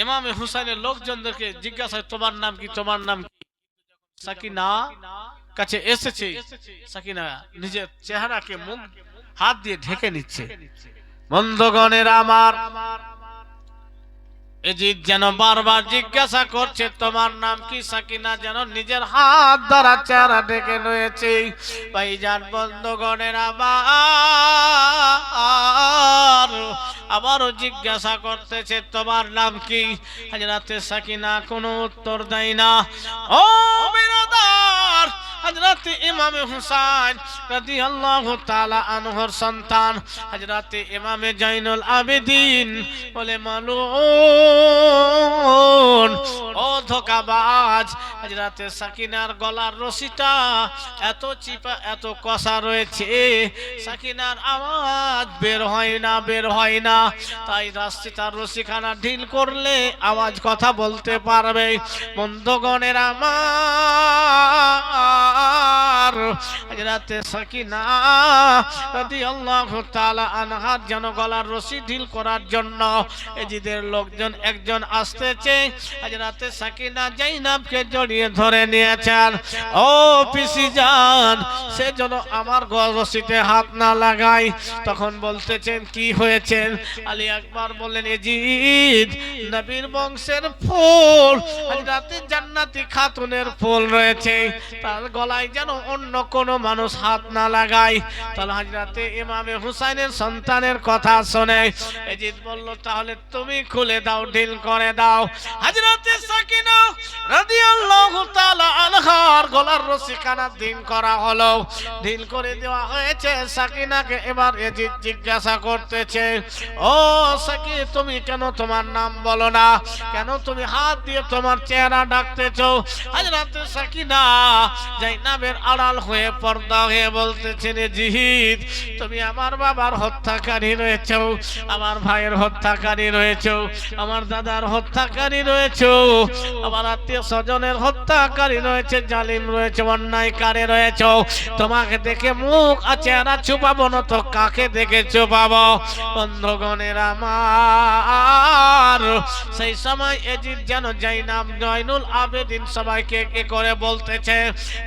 ইমামে হুসাইনের লোকজনদেরকে জিজ্ঞাসা, তোমার নাম কি, তোমার নাম কি? সাকিনা কাছে এসেছে, সাকিনা নিজের চেহারাকে মুখ হাত দিয়ে ঢেকে নিচ্ছে। বন্ধুগণের আমার, এজিদ যেন বারবার জিজ্ঞাসা করছে তোমার নাম কি, সাকিনা যেন নিজের হাত দ্বারা চেহারা ঢেকে রয়েছে। ভাইজান বন্ধুগণের আমার আবারও জিজ্ঞাসা করতেছে তোমার নাম কি। হযরতে সাকিনা কোনো উত্তর দেয় না। ও বিরাদার, হযরত ইমামে হুসাইন রাদিয়াল্লাহু তাআলা আনহুর সন্তান হযরত ইমামে জাইনুল আবেদিন বলে, মালুন ও ধোঁকাবাজ, হযরত সাকিনার গলার রশিটা এত চিপা এত কষা রয়েছে, সাকিনার আওয়াজ বের হয় না, বের হয় না। তাই রাস্তার রশিখানা ঢিল করলে আওয়াজ কথা বলতে পারবে। বন্ধুগণের আমার, হযরতে সাকিনা রাদিয়াল্লাহু তাআলা আনহার যেন গলার রশি ঢিল করার জন্য এজিদের লোকজন একজন আসতেছে। হযরতে সাকিনা জাইনাবকে জড়িয়ে ধরে নিয়েছেন। ও পিসি জান, সে যেন আমার গলার রশিতে হাত না লাগায়। তখন বলতেছেন কি হয়েছে? আলী আকবর বললেন, এজিদ নবীর বংশের ফুল, হযরতে জান্নাতি খাতুনের ফুল রয়েছে, তার গলায় যেন অন্য কোন মানুষ হাত না লাগায়। তাহলে হযরতে ইমামে হুসাইনের সন্তানের কথা শুনে এজিদ বলল, তাহলে তুমি খুলে দাও, ঢিল করে দাও। হযরতে সাকিনা রাদিয়াল্লাহু তাআলা আনহার গলার রশিখানা ঢিল করা হলো, ঢিল করে দেওয়া হয়েছে। সাকিনাকে এবার এজিদ জিজ্ঞাসা করতেছে, ও সাকি, তুমি কেন তোমার নাম বলো না? কেন তুমি হাত দিয়ে তোমার চেহারা ঢাকতেছো? হযরতে সাকিনা জাইনাবের আড়াল হয়ে পর্দা হয়ে বলতেছেন, এজিদ তুমি আমার বাবার হত্যাকারী রয়েছো, আমার ভাইয়ের হত্যাকারী রয়েছো, আমার দাদার হত্যাকারী রয়েছো, আমার আত্মীয় স্বজনের হত্যাকারী রয়েছে, জালিম রয়েছে, অন্যায়কারী রয়েছো। তোমাকে দেখে মুখ আর চেহারা চুপাবো না তো কাকে দেখে চুপাবো? বন্ধুগণের আমার, সেই সময় এজিদ যেন জাইনাব জয়নুল আবেদিন সবাইকে একে করে বলতেছে,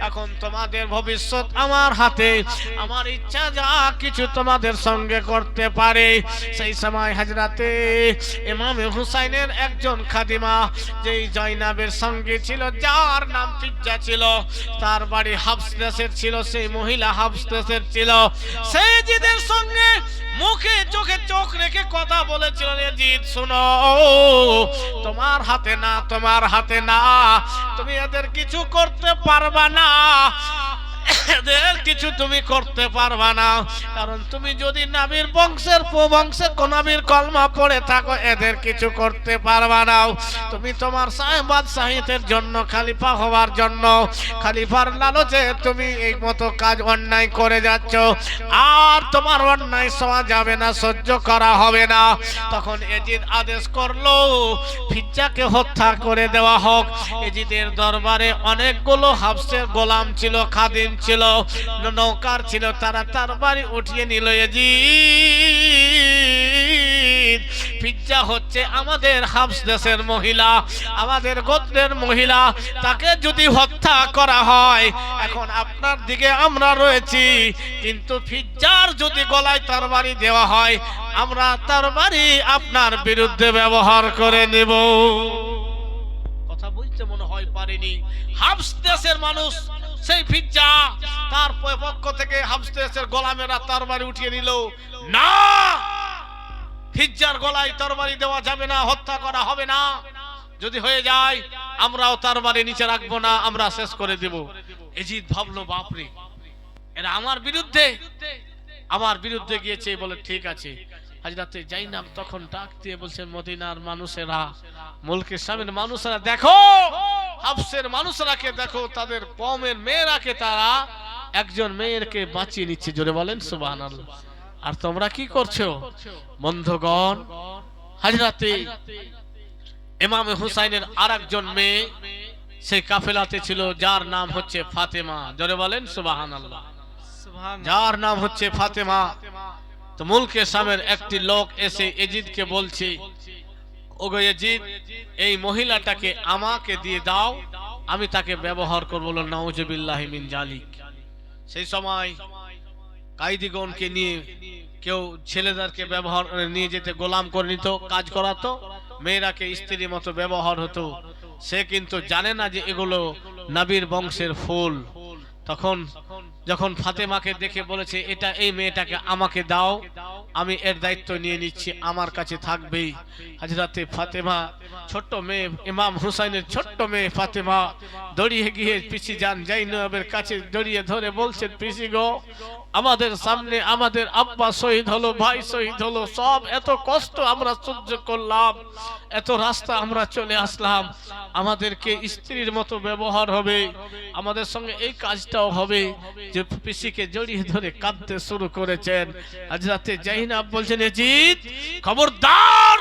এখন তোমাদের ভবিষ্যৎ আমার হাতে, আমার ইচ্ছা যা কিছু তোমাদের সঙ্গে করতে পারে। সেই সময় হযরতে ইমামে হুসাইনের একজন খাদিমা, যেই জয়নাবের সঙ্গে ছিল, যার নাম ফিজ্জা ছিল, তার বাড়ি হাবস দেশের ছিল, সেই মহিলা হাবস দেশের ছিল, সেই এজিদের সঙ্গে মুখে চোখে চোখ রেখে কথা বলেছিল, এজিদ শোনো, তোমার হাতে না, তোমার হাতে না, তুমি এদের কিছু করতে পারবা না, এদের কিছু তুমি করতে পারবা না। কারণ তুমি যদি নবীর বংশের নবীর কলমা পড়ে থাকো, এদের কিছু করতে পারবা না। তুমি তোমার বাদশাহিতের জন্য, খলিফা হওয়ার জন্য, খলিফার লালচে তুমি এই মতো কাজ অন্যায় করে যাচ্ছ, আর তোমার অন্যায় সওয়া যাবে না, সহ্য করা হবে না। তখন এজিদ আদেশ করলো ফিজ্জাকে হত্যা করে দেওয়া হোক। এজিদের দরবারে অনেকগুলো হাবসের গোলাম ছিল, খাদিম ছিল, নৌকার ছিল, তারা তার বাড়ি উঠিয়ে নিল। এজিদ, ফিজ্জা হচ্ছে আমাদের হাবস দেশের মহিলা, আমাদের গোত্রের মহিলা, তাকে যদি হত্যা করা হয়, এখন আপনার দিকে আমরা রয়েছি, কিন্তু ফিজ্জার যদি গলায় তার বাড়ি দেওয়া হয়, আমরা তার বাড়ি আপনার বিরুদ্ধে ব্যবহার করে নেব। কথা বুঝতে মনে হয় পারেনি। হাবস দেশের মানুষ, সেই ফিজ্জা, তার পক্ষ থেকে হাবস দেশের গোলামেরা তার বাড়ি উঠিয়ে নিল। না, ফিজ্জার গলায় তরবারি দেওয়া যাবে না, হত্যা করা হবে না, যদি হয়ে যায় আমরাও তার বাড়ি নিচে রাখবো না, আমরা শেষ করে দেব। এজিদ ভাবলো, বাপরে, এরা আমার বিরুদ্ধে গিয়েছে, বলে ঠিক আছে। হযরতে জাইনাব তখন ডাক দিয়ে বলছেন, মদিনার মানুষেরা, মুলকে শামের মানুষেরা, দেখো, হাবসের মানুষরাকে দেখো, তাদের কওমের মেয়েরাকে তারা একজন মেয়েরকে বাঁচিয়ে নিচ্ছে, জোরে বলেন সুবহানাল্লাহ। আর তোমরা কি করছো? বন্ধুগণ, হযরতে ইমামে হুসাইনের আরেকজন মেয়ে সেই কাফেলাতে ছিল, যার নাম হচ্ছে ফাতেমা, জোরে বলেন সুবহানাল্লাহ, যার নাম হচ্ছে ফাতেমা। তো মুলকে শামের একটি লোক এসে এজিদকে বলছে, ও ওগো ইয়াজিদ, এই মহিলাটাকে আমাকে দিয়ে দাও, আমি তাকে ব্যবহার করব। নাউজুবিল্লাহি মিন জালিক। সেই সময় কায়দিগণকে নিয়ে কেউ ছেলেদেরকে ব্যবহার নিয়ে যেতে গোলাম করে নিত, কাজ করাতো, মেয়েরাকে স্ত্রীর মতো ব্যবহার হতো। সে কিন্তু জানে না যে এগুলো নবীর বংশের ফুল। তখন যখন ফাতেমাকে দেখে বলেছে, এটা এই মেয়েটাকে আমাকে দাও, আমি এর দায়িত্ব নিয়ে নিচ্ছি, আমার কাছে থাকবেই। হযরতে ফাতেমা, ছোট্ট মেয়ে, ইমাম হুসাইনের ছোট্ট মেয়ে ফাতেমা দৌড়িয়ে গিয়ে পিসি যান জাইনবের কাছে জড়িয়ে ধরে বলছেন, পিসি গো, আমাদের সামনে আমাদের আব্বা শহীদ হলো, ভাই শহীদ হলো, সব এত কষ্ট আমরা সহ্য করলাম, এত রাস্তা আমরা চলে আসলাম, আমাদেরকে স্ত্রীর মতো ব্যবহার হবে, আমাদের সঙ্গে এই কাজটাও হবে। যে পিসিকে জড়িয়ে ধরে কাঁদতে শুরু করেছেন। হযরতে জাইনাব বলছেন, ইয়াজিদ খবরদার,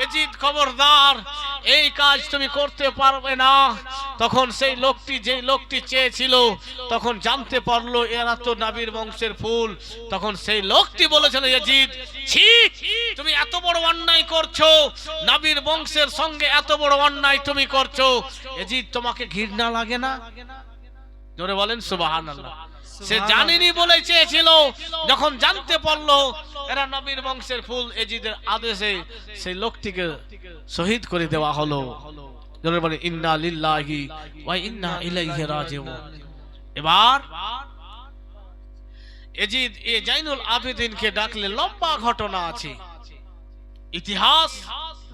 ইয়াজিদ খবরদার, এই কাজ তুমি করতে পারবে না। তখন সেই লোকটি, যে লোকটি চেয়েছিল, তখন জানতে পারলো এরা তো নবীর বংশের ফুল। তখন সেই লোকটি বলেছিল, ইয়াজিদ ছি, তুমি এত বড় অন্যায় করছো, নবীর বংশের সঙ্গে এত বড় অন্যায় তুমি করছো, ইয়াজিদ তোমাকে ঘৃণা লাগে না? জোরে বলেন সুবহানাল্লাহ। সে জানেনি বলে চেয়েছিল, যখন জানতে পারলো এরা নবীর বংশের ফুল, ইয়াজিদের আদেশে সেই লোকটিকে শহীদ করে দেওয়া হলো। জোরে বলেন ইন্না লিল্লাহি ওয়া ইন্না ইলাইহি রাজিউন। এবার ইয়াজিদ এ জাইনুল আবেদিনকে ডাকলে লম্বা ঘটনা আছে, ইতিহাস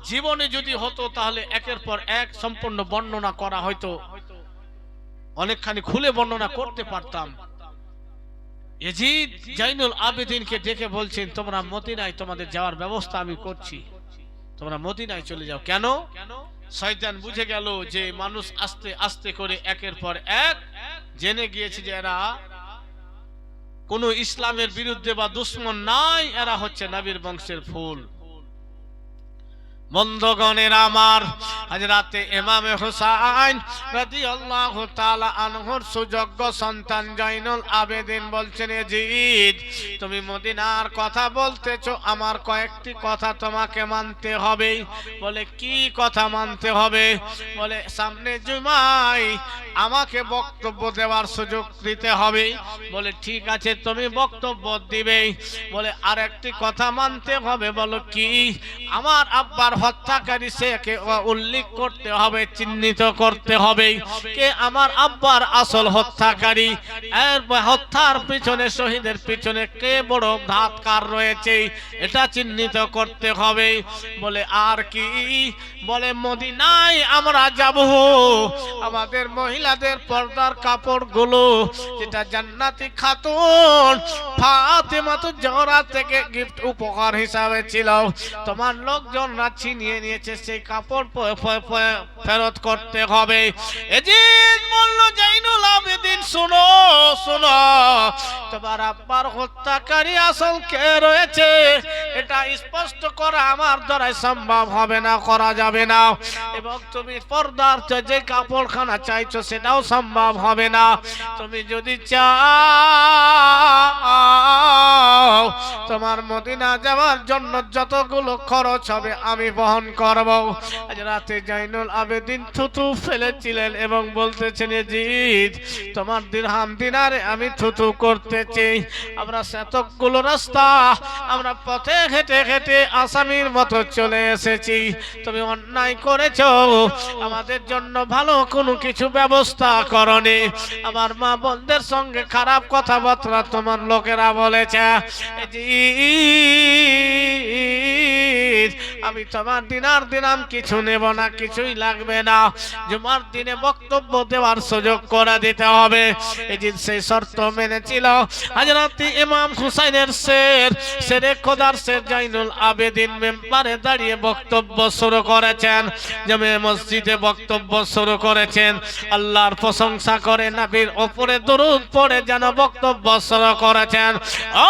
জীবনে যদি হতো তাহলে একের পর এক সম্পূর্ণ বর্ণনা করা হয়তো, অনেকখানি খুলে বর্ণনা করতে পারতাম। ইয়াজিদ জাইনুল আবেদিনকে ডেকে বলছেন, তোমরা মদিনায় তোমাদের যাওয়ার ব্যবস্থা আমি করছি, তোমরা মদিনায় চলে যাও। কেন? শয়তান বুঝে গেল যে মানুষ আস্তে আস্তে করে একের পর এক জেনে গিয়েছে যে এরা কোন ইসলামের বিরুদ্ধে বা দুশমন নাই, এরা হচ্ছে নবীর বংশের ফুল। বন্ধুগণের আমার, হযরতে ইমামে হুসাইন রাদিয়াল্লাহু তাআলা আনহুর সুযোগ্য সন্তান জাইনুল আবেদিন বলছেন, ইয়াজিদ তুমি মদিনার কথা বলতেছো, আমার কয়েকটি কথা তোমাকে মানতে হবে। বলে কি কথা মানতে হবে? বলে সামনে জুমায় আমাকে বক্তব্য দেওয়ার সুযোগ দিতে হবে। বলে ঠিক আছে, তুমি বক্তব্য দিবে। বলে আরেকটি কথা মানতে হবে। বলো কি? আমার আব্বার হত্যাকারী সেকে উল্লেখ করতে হবে, চিহ্নিত করতে হবে কে আমার আব্বার আসল হত্যাকারী, এর হত্যার পিছনে, শহীদের পিছনে কে বড় ঘাতকার রয়েছে, এটা চিহ্নিত করতে হবে। বলে আর কি? বলে মদিনায় আমরা যাব, আমাদের মহিলাদের পর্দার কাপড়গুলো যেটা জান্নাতি খাতুন ফাতেমা জোহরা থেকে গিফট উপহার হিসাবে ছিল, তোমার লোকজনরা ছিনিয়ে নিয়েছে, সেই কাপড় ফেরত করতে হবে। ইয়াজিদ বলল, জাইনুল আবেদিন শোনো শোনো, তোমার আব্বার হত্যাকারী আসল কে রয়েছে এটা স্পষ্ট করা আমার দ্বারা সম্ভব হবে না, করা যাবে না। এবং তুমি পর্দার যে কাপড়খানা চাইছো সেটাও সম্ভব হবে না। তুমি যদি চাও তোমার মদিনা যাওয়ার জন্য যতগুলো খরচ হবে আমি বহন করব। আজ রাতে জাইনুল আবেদিন থুতু ফেলেছিলেন এবং বলতেছেন, ইয়াজিদ তোমার দিরহাম দিনারে আমি থুতু করতেছি। আমরা শতকগুলো রাস্তা আমরা পথে হেঁটে হেঁটে আসামির মতো চলে এসেছি, তুমি অন্যায় করেছো, আমাদের জন্য ভালো কোনো কিছু ব্যবস্থা করনি। আমার মা বোনদের সঙ্গে খারাপ কথাবার্তা তোমার লোকেরা বলেছে। আমি তোমার দিনার দিনাম কিছু নেব না, কিছুই লাগবে না, জুমার দিনে বক্তব্য দেওয়ার সুযোগ করে দিতে হবে। এই যে সেই শর্ত মেনেছিল হযরত ইমাম হুসাইনের শেরে খোদার শের জাইনুল আবেদিন মেম্বারে দাঁড়িয়ে বক্তব্য শুরু করেছেন, জামে মসজিদে বক্তব্য শুরু করেছেন, আল্লাহর প্রশংসা করে নবীর উপরে দরুদ পড়ে যেন বক্তব্য শুরু করেছেন। ও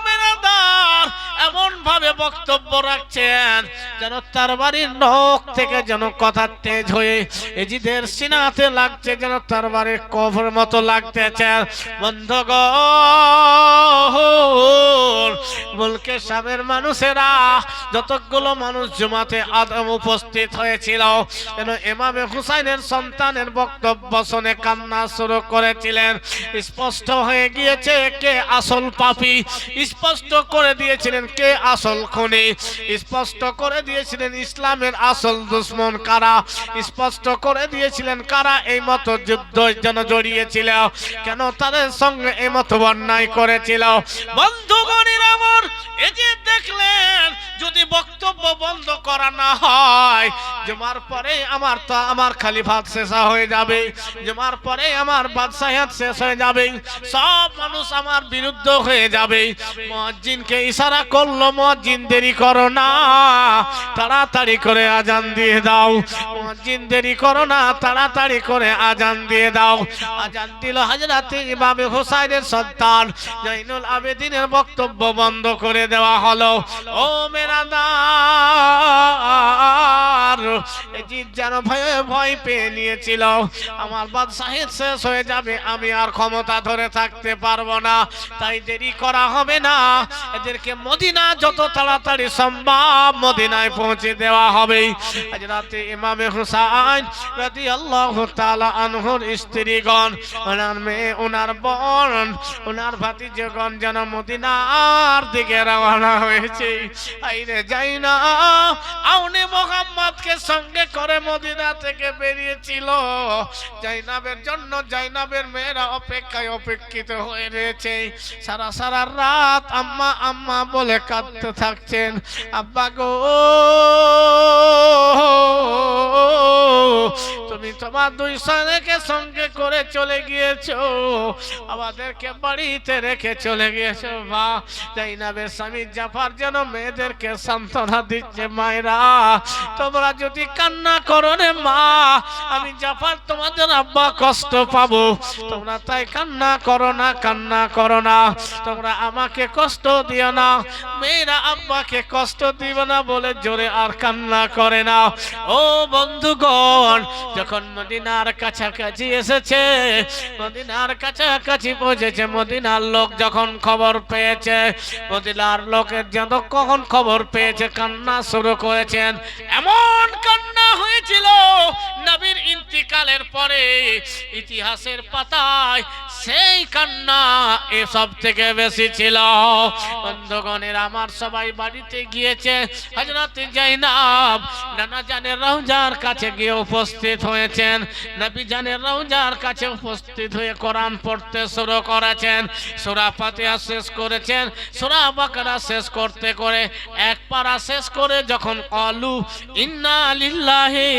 মেরাদার, এমন ভাবে বক্তব্য রাখছেন যেন তরবারির নখ থেকে যেন কথা তেজ হয়ে এজিদের সিনাতে লাগছে, যেন তরবারির কফর মতো লাগতেছে। বন্ধুগণ, মুলকে শামের মানুষেরা যতগুলো মানুষ জুমাতে আদম উপস্থিত হয়েছিল যেন ইমামে হুসাইনের সন্তানের বক্তব্য শুনে কান্না শুরু করেছিলেন। স্পষ্ট হয়ে গিয়েছে কে আসল পাপী, স্পষ্ট করে দিয়েছিলেন কে আসল খুনি, স্পষ্ট করে দিয়েছিলেন ইসলামের আসল দুশ্মন কারা, স্পষ্ট করে দিয়েছিলেন কারা এই মতো যুদ্ধ যেন জড়িয়েছিল, কেন তাদের সঙ্গে এই মতো অন্যায় করেছিল। বন্ধুগণের আমার, এই যে দেখলেন যদি বক্তব্য বন্ধ করা না হয়, জুমার পরে আমার খলিফাত শেষ হয়ে যাবে, জুমার পরে আমার বাদশাহিয়াত শেষ হয়ে যাবে, সব মানুষ আমার বিরুদ্ধ হয়ে যাবে। মুয়াজ্জিনকে ইশারা করলো, মুয়াজ্জিন দেরি করো না, তাড়াতাড়ি করে আজান দিয়ে দাও। মুয়াজ্জিন দেরি করো না, তাড়াতাড়ি করে আজান দিয়ে দাও। আজান দিল হযরত ইমাম হুসাইনের সন্তান জয়নুল আবেদিনের বক্তব্য বন্ধ করে দেওয়া হলো। ও মেরাদার, এজিদ যেন ভয় পেয়ে নিয়েছিল আমার বাদশাহিত শেষ হয়ে যাবে, আমি আর ক্ষমতা ধরে থাকতে পারবো না, তাই দেরি করা হবে না, এদেরকে মদিনা যত তাড়াতাড়ি সম্ভব মদিনায় পৌঁছে দেওয়া হবে। হযরত ইমাম হুসাইন রাদিয়াল্লাহু তাআলা আনহুর স্ত্রীগণ, ওনার মেয়ে, ওনার বোন, ওনার ভাতিজাগণ যেন মদিনার দিকে রওনা হয়েছে। আইরে যাই না, আউনে মুহাম্মদকে সঙ্গে করে মদিনা থেকে বেরিয়েছিল। জাইনাবের জন্য জাইনাবের মেয়েরা অপেক্ষিত হয়ে রয়েছে। সারা রাত আম্মা আম্মা বলে কাঁদতে থাকছেন। আব্বা গো, তুমি তোমার দুই ছেলেকে সঙ্গে করে চলে গিয়েছো, আমাদেরকে বাড়িতে রেখে চলে গিয়েছো। মা জাইনাবের স্বামী জাফর যেন মেয়েদেরকে সান্ত্বনা দিচ্ছে, মায়েরা তোমরা যদি কান্না করো রে মা, আমি জাফর তোমাদের আব্বা কষ্ট পাবো, তোমরা তাই কান্না করো না, কান্না করো না, তোমরা আমাকে কষ্ট দিও না, মেয়েরা আব্বাকে কষ্ট দিও না বলে জোরে আর কান্না করে না। ও বন্ধুগণ, যখন মদিনার কাছাকাছি এসেছে, মদিনার কাছাকাছি পৌঁছেছে, মদিনার লোক যখন খবর পেয়েছে, মদিনার লোকের যত কখন খবর পেয়েছে কান্না শুরু করেছেন। এমন কান্না হয়েছিল নবীর ইন্তিকালের পরে ইতিহাসের পাতায় সেই কান্না এসব থেকে বেশি ছিল। বন্ধুগণের আমার, সবাই বাড়িতে গিয়েছে। হযরত জাইনাব নানা জানের রওজার কাছে গিয়ে উপস্থিত হয়েছেন। নবী জানের রওজার কাছে উপস্থিত হয়ে কোরআন পড়তে শুরু করেছেন। সূরা ফাতিহা শেষ করেছেন, সূরা বাকারা শেষ করতে করে এক পারা শেষ করে যখন ক্বালু ইন্না লিল্লাহি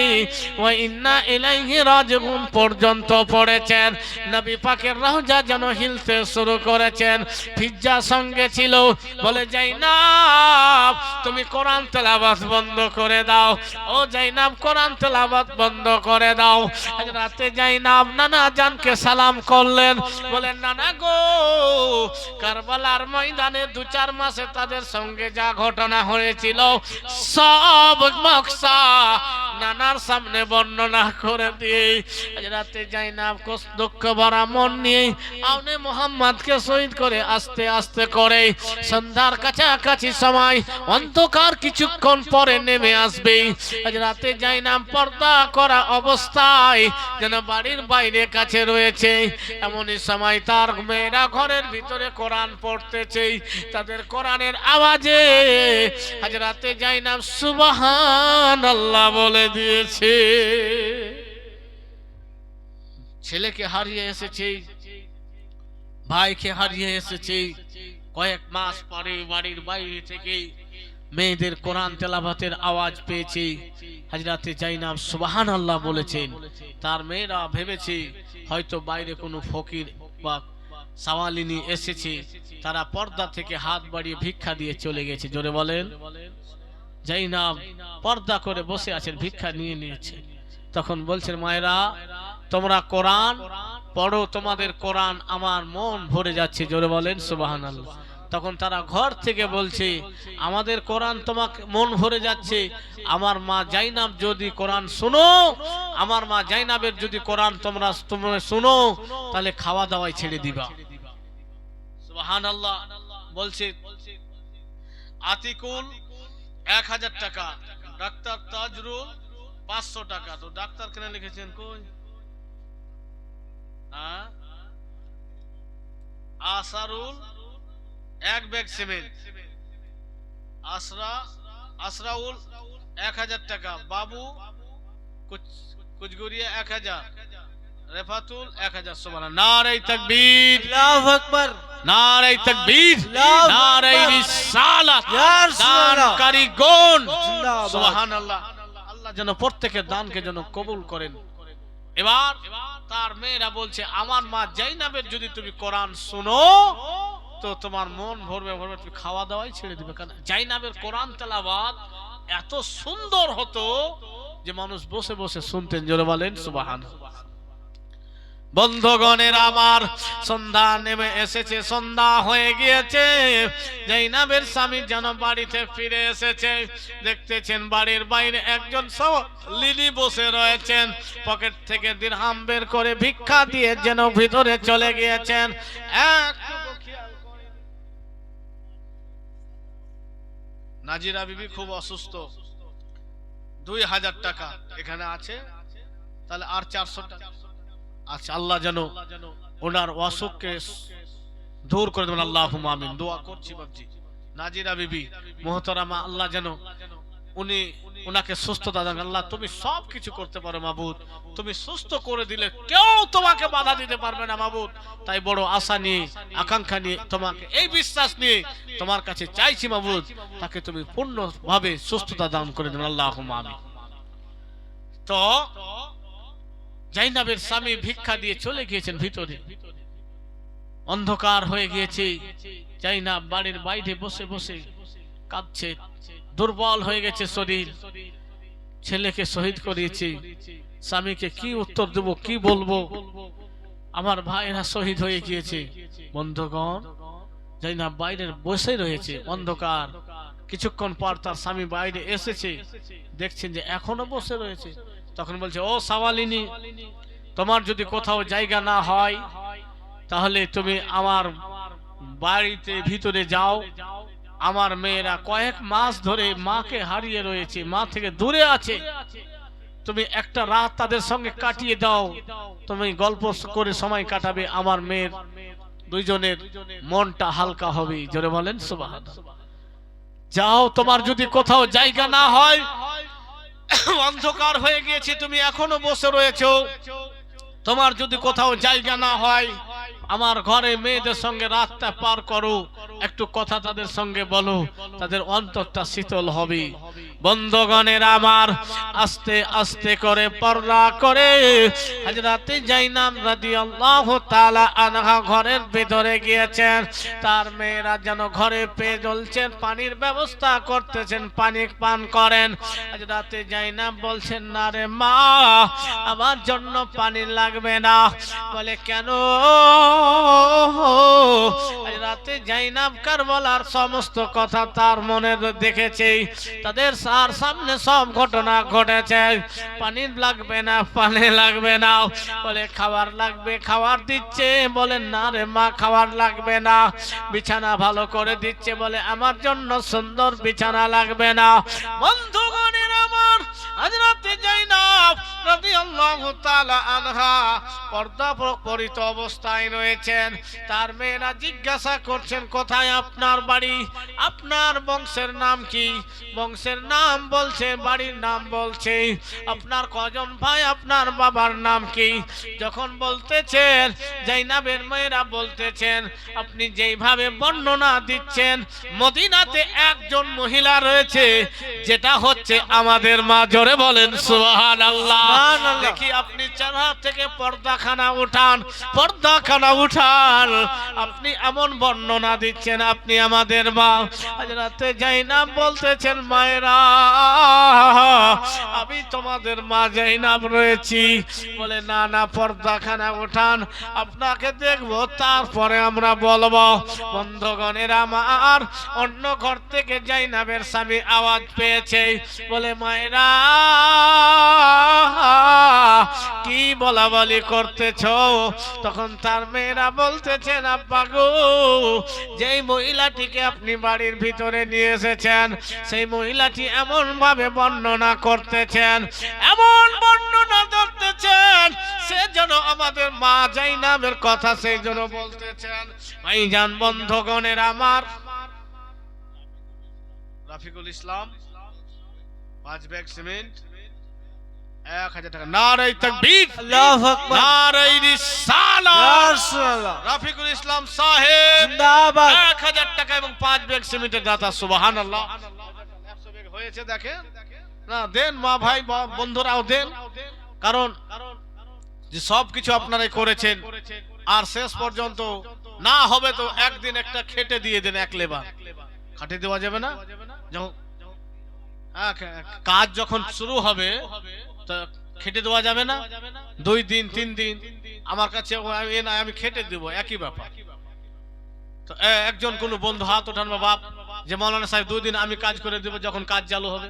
ওয়া ইন্না ইলাইহি রাজিউন পর্যন্ত পড়েছেন, নবী পাকের রওজা যেন হিলতে শুরু করেছেন। ফিজ্জা সঙ্গে ছিল, বলে জাইনাব তুমি কোরআন তেলাওয়াত বন্ধ করে দাও, ও জাইনাব কোরআন তেলাওয়াত বন্ধ করে দাও। হযরত জাইনাব নানা জানকে সালাম করলেন, বলেন নানা গো, কারবালার ময়দানে 2-4 মাসে তাদের সঙ্গে যা ঘটনা হয়েছিল সব মক্সা নানার সামনে বর্ণনা করে দিয়ে হযরত জাইনাব দুঃখ ভরা মন নিয়ে আউনে মুহাম্মদকে শহীদ করে আস্তে আস্তে করে সন্ধ্যার কাছাকাছি সময় অন্ধকার কিছুক্ষণ পরে নেমে আসবে। হযরত জাইনাব পর্দা করা অবস্থায় যেন বাড়ির বাইরে কাছে রয়েছে, এমনই সময় তার মেয়েরা ঘরের ভিতরে কোরআন পড়তেছে। তাদের কোরআনের আওয়াজে হযরত জাইনাব সুবহানাল্লাহ বলে দিয়েছে। ছেলেকে হারিয়ে এসেছে, ভাইকে হারিয়ে এসেছে, কয়েক মাস পরে বাড়ির বাইরে থেকে মেয়েদের কোরআন তেলাওয়াতের আওয়াজ পেয়েছে। হযরত জাইনাব সুবহানাল্লাহ বলেছেন। তার মেয়েরা ভেবেছে হয়তো বাইরে কোনো ফকির বা সাওয়ালিনী এসেছে, তারা পর্দা থেকে হাত বাড়িয়ে ভিক্ষা দিয়ে চলে গেছে। জোরে বলেন। জাইনাব পর্দা করে বসে আছেন, ভিক্ষা নিয়ে নিয়েছে। তখন বলছেন মায়েরা তোমরা কোরআন পড়ো, তোমাদের কোরআন আমার মন ভরে যাচ্ছে। জোরে বলেন সুবহানাল্লাহ। তখন তারা ঘর থেকে বলছে, আমাদের কোরআন তোমাকে মন ভরে যাচ্ছে, আমার মা জাইনাব যদি কোরআন শোনো, আমার মা জাইনাবের যদি কোরআন তোমরা শোনো, তাহলে খাওয়া দাওয়াই ছেড়ে দিবা। সুবহানাল্লাহ। বলছে আতিকুল 1000 টাকা, ডাক্তার তাজরুল 500 টাকা। তো ডাক্তার কেন লিখেছেন কই? আসারুল 1 ব্যাগ সিমেন্ট, আসরাউল 1000 টাকা, বাবু কুচগুরিয়া 1000, রেফাতুল 1000। সুবহানাল্লাহ। নারে তাকবীর, আল্লাহু আকবার, নারে তাকবীর, নারে রিসালাত, দানকারী গণ। সুবহানাল্লাহ। আল্লাহ যেন প্রত্যেকের দানকে যেন কবুল করেন। এবার তার মেয়েরা বলছে, আমার মা জাইনাবের যদি তুমি কোরআন শোনো তো তোমার মন ভরবে, তুমি খাওয়া দাওয়াই ছেড়ে দিবে। কারণ জাইনাবের কোরআন তেলাওয়াত এত সুন্দর হতো যে মানুষ বসে বসে শুনতেন। জোরে বলেন সুবহানাল্লাহ। বন্ধুগণের আমার, সন্ধ্যা নেমে এসেছে, সন্ধ্যা হয়ে গিয়েছে। জাইনাবের স্বামী যেন বাড়িতে ফিরে এসেছে। দেখতেছেন বাড়ির বাইরে একজন লিলি বসে রয়েছেন, পকেট থেকে দিরহাম বের করে ভিক্ষা দিয়ে যেন ভিতরে চলে গিয়েছেন। নাজিরা বিবি খুব অসুস্থ, 2000 টাকা এখানে আছে, তাহলে আর 400 টাকা। আচ্ছা, আল্লাহ যেন ওনার অসুখকে দূর করে দেবেন। আল্লাহুম্মা আমিন। দোয়া করছি বাবজি। নাজিরা বিবি মুহতারামা, আল্লাহ যেন উনাকে সুস্থতা দেন। আল্লাহ তুমি সব কিছু করতে পারো মাবুদ, তুমি সুস্থ করে দিলে কেউ তোমাকে বাধা দিতে পারবে না মাবুদ। তাই বড় আশা নিয়ে, আকাঙ্ক্ষা নিয়ে, তোমাকে এই বিশ্বাস নিয়ে তোমার কাছে চাইছি মাবুদ, তাকে তুমি পূর্ণভাবে সুস্থতা দান করে দেন। আল্লাহুম্মা আমিন। তো জাইনাবের স্বামী ভিক্ষা দিয়ে চলে গিয়েছেন ভিতরে। অন্ধকার হয়ে গিয়েছে। জাইনাব বাড়ির বাইরে বসে বসে কাঁদছে, দুর্বল হয়ে গেছে শরীর। ছেলেকে শহীদ করিয়েছি, স্বামীকে কি উত্তর দেব, কি বলবো, আমার ভাইরা শহীদ হয়ে গিয়েছে। বন্ধুগণ, জাইনাব বাইরে বসে রয়েছে, অন্ধকার। কিছুক্ষণ পর তার স্বামী বাইরে এসেছে, দেখছেন যে এখনো বসে রয়েছে। তখন বলছে, ও সাওয়ালিনী, তোমার যদি কোথাও জায়গা না হয় তাহলে তুমি আমার বাড়িতে ভিতরে যাও। আমার মেয়েরা কয়েক মাস ধরে মাকে হারিয়ে রয়েছে, মা থেকে দূরে আছে, তুমি একটা রাত তাদের সঙ্গে কাটিয়ে দাও, তুমি গল্প করে সময় কাটাবে, আমার মেয়ের দুইজনের মনটা হালকা হবে। জোরে বলেন সুবহানাল্লাহ। যাও, তোমার যদি কোথাও জায়গা না হয়, অন্ধকার হয়ে গিয়েছে, তুমি এখনো বসে রয়েছো, তোমার যদি কোথাও জায়গা না হয়, আমার ঘরে মেয়েদের সঙ্গে রাতটা পার করো, একটু কথা তাদের সঙ্গে বলো, তাদের অন্তরটা শীতল হবে। বন্ধুগণের আমার, আস্তে আস্তে করে পর্দা করে হযরত জাইনাব রাদিয়াল্লাহু তাআলা আনহা ঘরের ভিতরে গিয়েছেন। তার মেয়েরা যেন ঘরে পেয়ে জ্বলছেন, পানির ব্যবস্থা করতেছেন, পানি পান করেন। হযরত জাইনাব বলছেন, না রে মা, আমার জন্য পানি লাগবে না। বলে কেন? হযরত জাইনাব কারবালার সমস্ত কথা তার মনে দেখেছে, তাদের সামনে সব ঘটনা ঘটেছে। পানি লাগবে না, পানি লাগবে না। বলে খাবার লাগবে, খাবার দিচ্ছে। বলেন না রে মা, খাবার লাগবে না। বিছানা ভালো করে দিচ্ছে। বলে আমার জন্য সুন্দর বিছানা লাগবে না। বন্ধুগণের আমার, হযরত জাইনাব রাদিয়াল্লাহু তাআলা আনহা পর্দা পরিত অবস্থায় রয়েছেন। তার মেয়েরা জিজ্ঞাসা করছেন, কোথায় আপনার বাড়ি, আপনার বংশের নাম কি? বংশের নাম বলছে, বাড়ির নাম বলছে, আপনার কজন ভাই, আপনার বাবার নাম কি? যখন বলতেছেন, জাইনাবের মেয়েরা বলতেছেন, আপনি যেইভাবে বর্ণনা দিচ্ছেন, মদিনাতে একজন মহিলা রয়েছে, যেটা হচ্ছে আমাদের মা। জোরে বলেন সুবহানাল্লাহ। দেখি আপনি চেহারা থেকে পর্দা পর্দাখানা উঠান, পর্দাখানা উঠান। আপনি এমন বর্ণনা দিচ্ছেন, আপনি আমাদের মা। হযরত জাইনাব বলতেছেন, মায়েরা আমি তোমাদের মা জাইনাব রয়েছি। বলে না না, পর্দাখানা উঠান, আপনাকে দেখবো, তারপরে আমরা বলবো। বন্ধুগণের আমার, অন্য ঘর থেকে জাইনাবের স্বামী আওয়াজ পেয়েছে, বলে মায়েরা কি বলা বলি করতেছ? তখন তার মেয়েরা বলতেছেন, আব্বা গো, যেই মহিলাটিকে আপনি বাড়ির ভিতরে নিয়ে এসেছেন, সেই মহিলাটি এমন ভাবে বর্ণনা করতেছেন, এমন বর্ণনা করতেছেন, সে যেন আমাদের মা জাইনাবের কথা সেই জন্য বলতেছেন। ভাইজান বন্ধুগণের আমার, রাফিকুল ইসলাম 5 ব্যাগ সিমেন্ট 1000 টাকা। নারায়ে তাকবীর, আল্লাহু আকবার, নারায়ে রিসালাত, ইয়া রাসূলুল্লাহ। রাফিকুল ইসলাম সাহেব জিন্দাবাদ। 1000 টাকা এবং 5 ব্যাগ সিমেন্টের দাতা। সুবহানাল্লাহ। 100 ব্যাগ হয়েছে দেখেন না, দেন মা ভাই বন্ধুরাও দেন। কারণ যে সব কিছু আপনারাই করেছেন, আর শেষ পর্যন্ত না হবে তো একদিন একটা খেটে দিয়ে দেন, এক লেবার খাটে দেওয়া যাবে না? যখন কাজ যখন শুরু হবে তো খেটে দেওয়া যাবে না? 2 দিন 3 দিন আমার কাছে আমি খেটে দেবো, একই ব্যাপার। তো একজন কোন বন্ধু হাত ওঠান বাপ, যে মৌলানা সাহেব 2 দিন আমি কাজ করে দেবো, যখন কাজ চালু হবে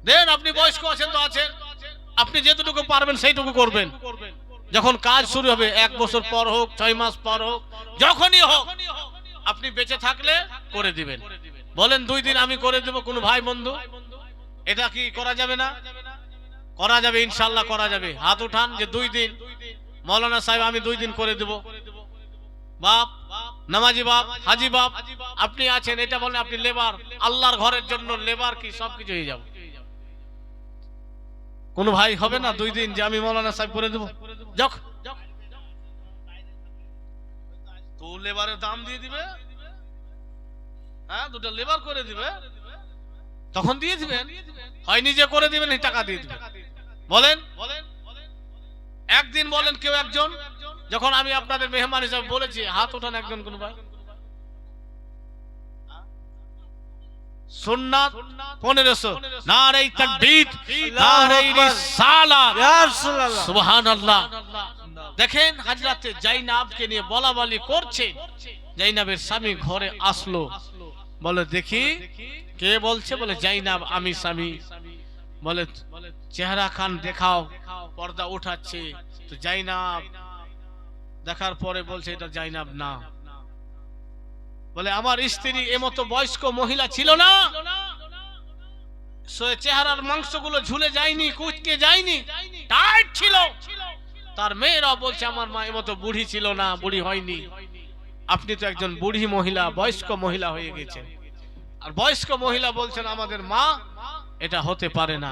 দেন। আপনি বয়স্ক আছেন তো আছেন, আপনি যেটুকু পারবেন সেইটুকু করবেন। যখন কাজ শুরু হবে, 1 বছর পর হোক, 6 মাস পর হোক, যখনই হোক, আপনি বেঁচে থাকলে করে দিবেন। বলেন 2 দিন আমি করে দেব কোন ভাই বন্ধু, এটা কি করা যাবে না? করা যাবে, ইনশাআল্লাহ করা যাবে। হাত উঠান যে 2 দিন মৌলানা সাহেব আমি 2 দিন করে দেব। বাপ, নামাজি বাপ, হাজি বাপ, আপনি আছেন, এটা বলেন আপনি লেবার, আল্লাহর ঘরের জন্য লেবার কি সবকিছু হয়ে যাবে। কোন ভাই হবে না 2 দিন যে আমি মৌলানা সাহেব করে দেব? যখ তো লেবারের দাম দিয়ে দিবে, হ্যাঁ 2টা লেবার করে দিবে, তখন দিয়ে দিবেন। হয় নিজে করে দিবেন, টাকা দিয়ে দিবেন। বলেন একদিন বলেন কেউ একজন, যখন আমি আপনাদের মেহমান হিসাবে বলেছি, হাত ওঠান একজন কোন ভাই। সুন্নাত 1500। নারে তাকবীর, নারে রিসালাত, ইয়া রাসূলুল্লাহ। সুবহানাল্লাহ। দেখেন হযরতে জাইনাবকে নিয়ে বলা বলি করছে। জাইনাবের স্বামী ঘরে আসলো, বলে দেখি কে বলছে? বলে জাইনাব আমি স্বামী। বলে চেহারা খান দেখাও। পর্দা উঠাচ্ছে, তো জাইনাব দেখার পরে বলছে এটা জাইনাব না। বলে আমার স্ত্রী এমতো বয়স্ক মহিলা ছিল না, চেহারার মাংসগুলো ঝুলে যায়নি, কুচকে যায়নি, টাইট ছিল। তার মেয়েরা বলছে আমার মা এমতো বুড়ি ছিল না, বুড়ি হয়নি। আপনি তো একজন বুড়ি মহিলা, বয়স্ক মহিলা হয়ে গেছেন, আর বয়স্ক মহিলা বলছেন আমাদের মা, এটা হতে পারে না।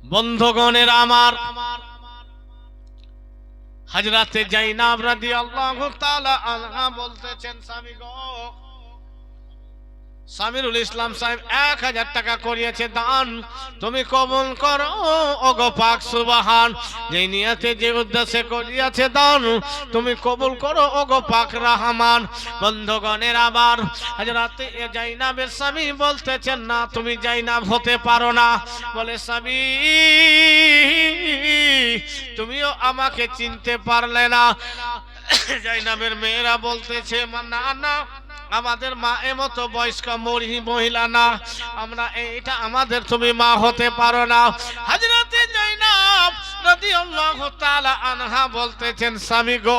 বন্ধুগণের আমার, হযরতে জাইনাব রাদিয়াল্লাহু তাআলা আনহা বলতেছেন, স্বামী গো, সামিরুল ইসলাম সাহেব 1000 টাকা করিয়েছে দান, তুমি কবুল করো ওগো পাক সুবহান। যে নিয়তে যে উদ্দেশ্যে করিয়েছে দান, তুমি কবুল করো ওগো পাক রহমান। বন্ধুগণের আবার হযরতে জাইনাবের স্বামী বলতেছেন, না তুমি জাইনাব হতে পারো না। বলে স্বামী তুমিও আমাকে চিনতে পারলে না। জাইনাবের মেয়েরা বলতেছে, না না, আমাদের মা এমতো বয়স্ক মহিলা না, আমরা এটা আমাদের তুমি মা হতে পারো না। হযরতে জাইনাব রাদিয়াল্লাহু তাআলা আনহা বলতেছেন, স্বামী গো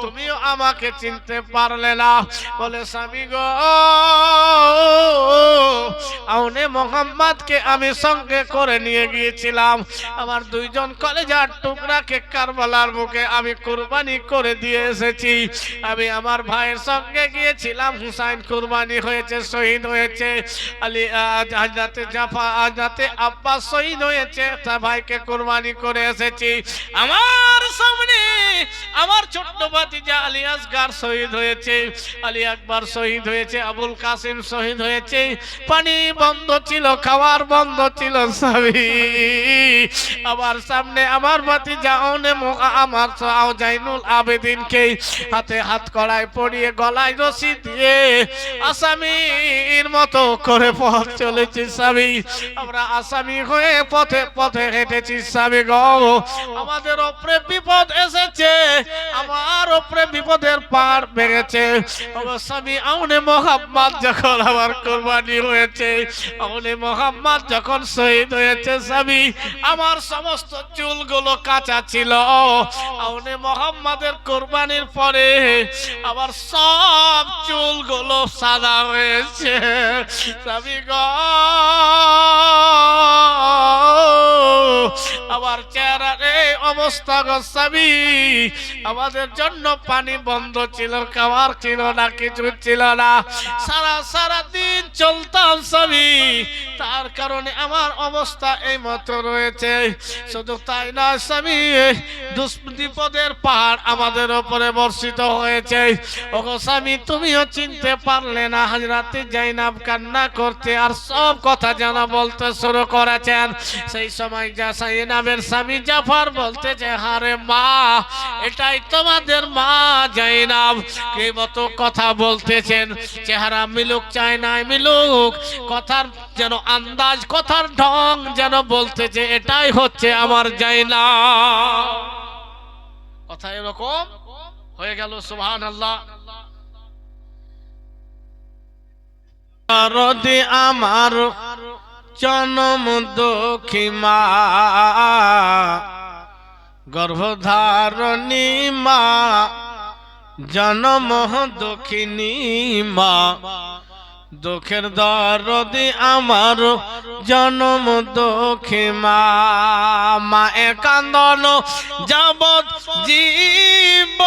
তুমিও আমাকে চিনতে পারলে না। বলে স্বামী গো, আউনে মোহাম্মদকে আমি সঙ্গে করে নিয়ে গিয়েছিলাম, আমার 2 জন কলেজার টুকরাকে কারবালার বুকে আমি কুরবানি করে দিয়ে এসেছি। আমি আমার ভাইয়ের সঙ্গে গিয়েছিলাম, হুসাইন কুরবানি হয়েছে, শহীদ হয়েছে। আলী হযরতে জাফর, হযরতে আব্বাস শহীদ হয়েছে, তার ভাইকে কুরবানি করে করে এসেছি। আমার সামনে আমার ছোট্ট ভাতিজা আলী আসগার শহীদ হয়েছে, আলী আকবর শহীদ হয়েছে, আবুল কাসিম শহীদ হয়েছে। পানি বন্ধ ছিল, খাওয়ার বন্ধ ছিল সবই। আমার সামনে আমার ভাতিজা আমার জাইনুল আবেদিনকে হাতে হাত কড়াই পরিয়ে গলায় রশি দিয়ে আসামির মতো করে পথ চলেছি স্বামী। আমরা আসামি হয়ে পথে পথে হেঁটেছি স্বামী গো। আমাদের উপরে বিপদ এসেছে, আমার উপরে বিপদের পার ভেঙেছে স্বামী। আউনে মোহাম্মদ যখন আমার কোরবানি হয়েছে, আউনে মোহাম্মদ যখন শহীদ হয়েছে স্বামী, আমার সমস্ত চুলগুলো কাঁচা ছিল। আউনে মোহাম্মদের কোরবানির পরে আমার সব চুলগুলো সাদা হয়েছে স্বামী গো। আমার চেহারার এই অবস্থা গো স্বামী। আমাদের জন্য পানি বন্ধ ছিল, খাবার ছিল না, কিছু ছিল না। সারা দিন চলতাম স্বামী, তার কারণে আমার অবস্থা এই মতো রয়েছে। শুধু তাই না স্বামী, বিপদের পাহাড় আমাদের উপরে বর্ষিত হয়েছে। ওগো স্বামী, তুমিও চিনতে পারলে না। হযরতে জাইনাব কান্না করতে আর সব কথা যেন বলতে শুরু করেছেন। সেই সময় জাইনাবের স্বামী জাফর বলতে যে, হারে মা, এটাই তোমাদের মা জাইনাব। কে মতো কথা বলতেছেন, চেহারা মিলুক চায় না মিলুক, কথার যেন আন্দাজ, কথার ঢং যেন বলতেছে এটাই হচ্ছে আমার জাইনাব। কথা এরকম হয়ে গেল। সুবহানাল্লাহ। রদি আমার জনম দুঃখী মা, গর্ভধারণী মা, জনম দুঃখিনী মা, দুঃখের দরদি আমার জনম দুঃখী মা। মায়ের কান্দন যাবৎ জীব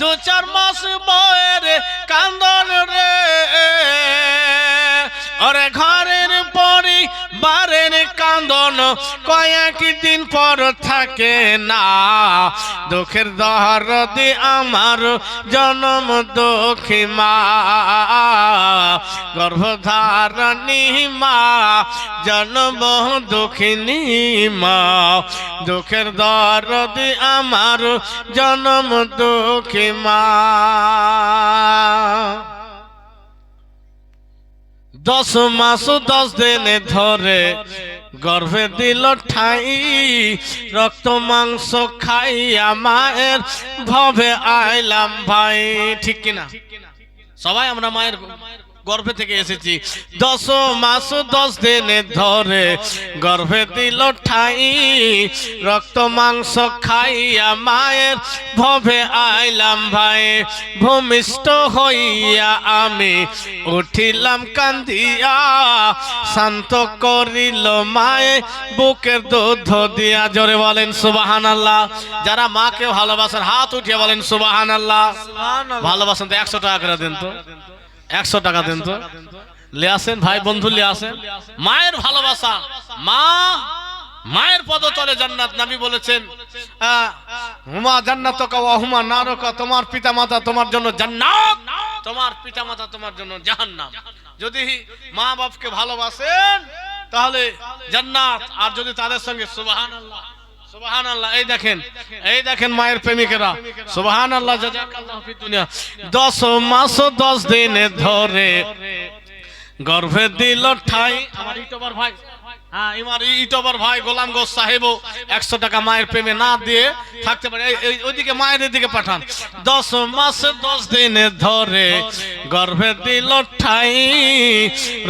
দু চার মাস বয়ের কান্দন রে, ওরে ঘরের পরিবারের কান্দন কয়েকদিন পর থাকে না। দুঃখের দরদি আমার জনম দুঃখী মা, গর্ভধারণী মা, জনম দুঃখিনী মা, দুঃখের দরদি আমার জনম দুঃখী মা। 10 মাস 10 দিন ধরে গর্ভে দিল ঠাই, রক্ত মাংস খাইয়া মায়ের ভবে আইলাম ভাই। ঠিক কিনা? সবাই আমরা মায়ের গর্ভে থেকে এসেছি। 10 মাস 10 দিন ধরে গর্ভে দিল ঠাই, রক্ত মাংস খাইয়া মায়ের ভবে আইলাম ভাই। ভূমিষ্ঠ হইয়া আমি উঠিলাম কান্দিয়া, শান্ত করিল মায়ে বুকের দুধ দিয়া। জোরে বলেন সুবহানাল্লাহ। যারা মাকে ভালোবাসেন হাত উঠিয়ে বলেন সুবহানাল্লাহ। ভালোবাসেন তো 100 টাকা করে দেন তো, 100 টাকা দেন তো। লে আসেন ভাই বন্ধু, লে আসেন। মায়ের ভালোবাসা, মায়ের পদতলে জান্নাত। নবী বলেছেন, হুমা জান্নাতুকা ওয়া হুমা নারুকা, তোমার পিতামাতা তোমার জন্য জান্নাত, তোমার পিতামাতা তোমার জন্য জাহান্নাম। যদি মা বাপকে ভালোবাসেন তাহলে জান্নাত, আর যদি তাদের সঙ্গে সুবহানাল্লাহ সুবহানাল্লাহ। এই দেখেন মায়ের প্রেমিকেরা, সুবহানাল্লাহ। জাযাকাল্লাহু ফি দুনিয়া। 10 মাস 10 দিন ধরে গর্ভে দিল ঠাই। আমার ইউটিউবার ভাই, আমার ইউটিউবার ভাই গোলাম গোস সাহেবও 100 টাকা মায়ের প্রেমে না দিয়ে থাকতে পারে। ওইদিকে মায়ের দিকে পাঠান। 10 মাস 10 দিন ধরে গর্ভে দিল ঠাই,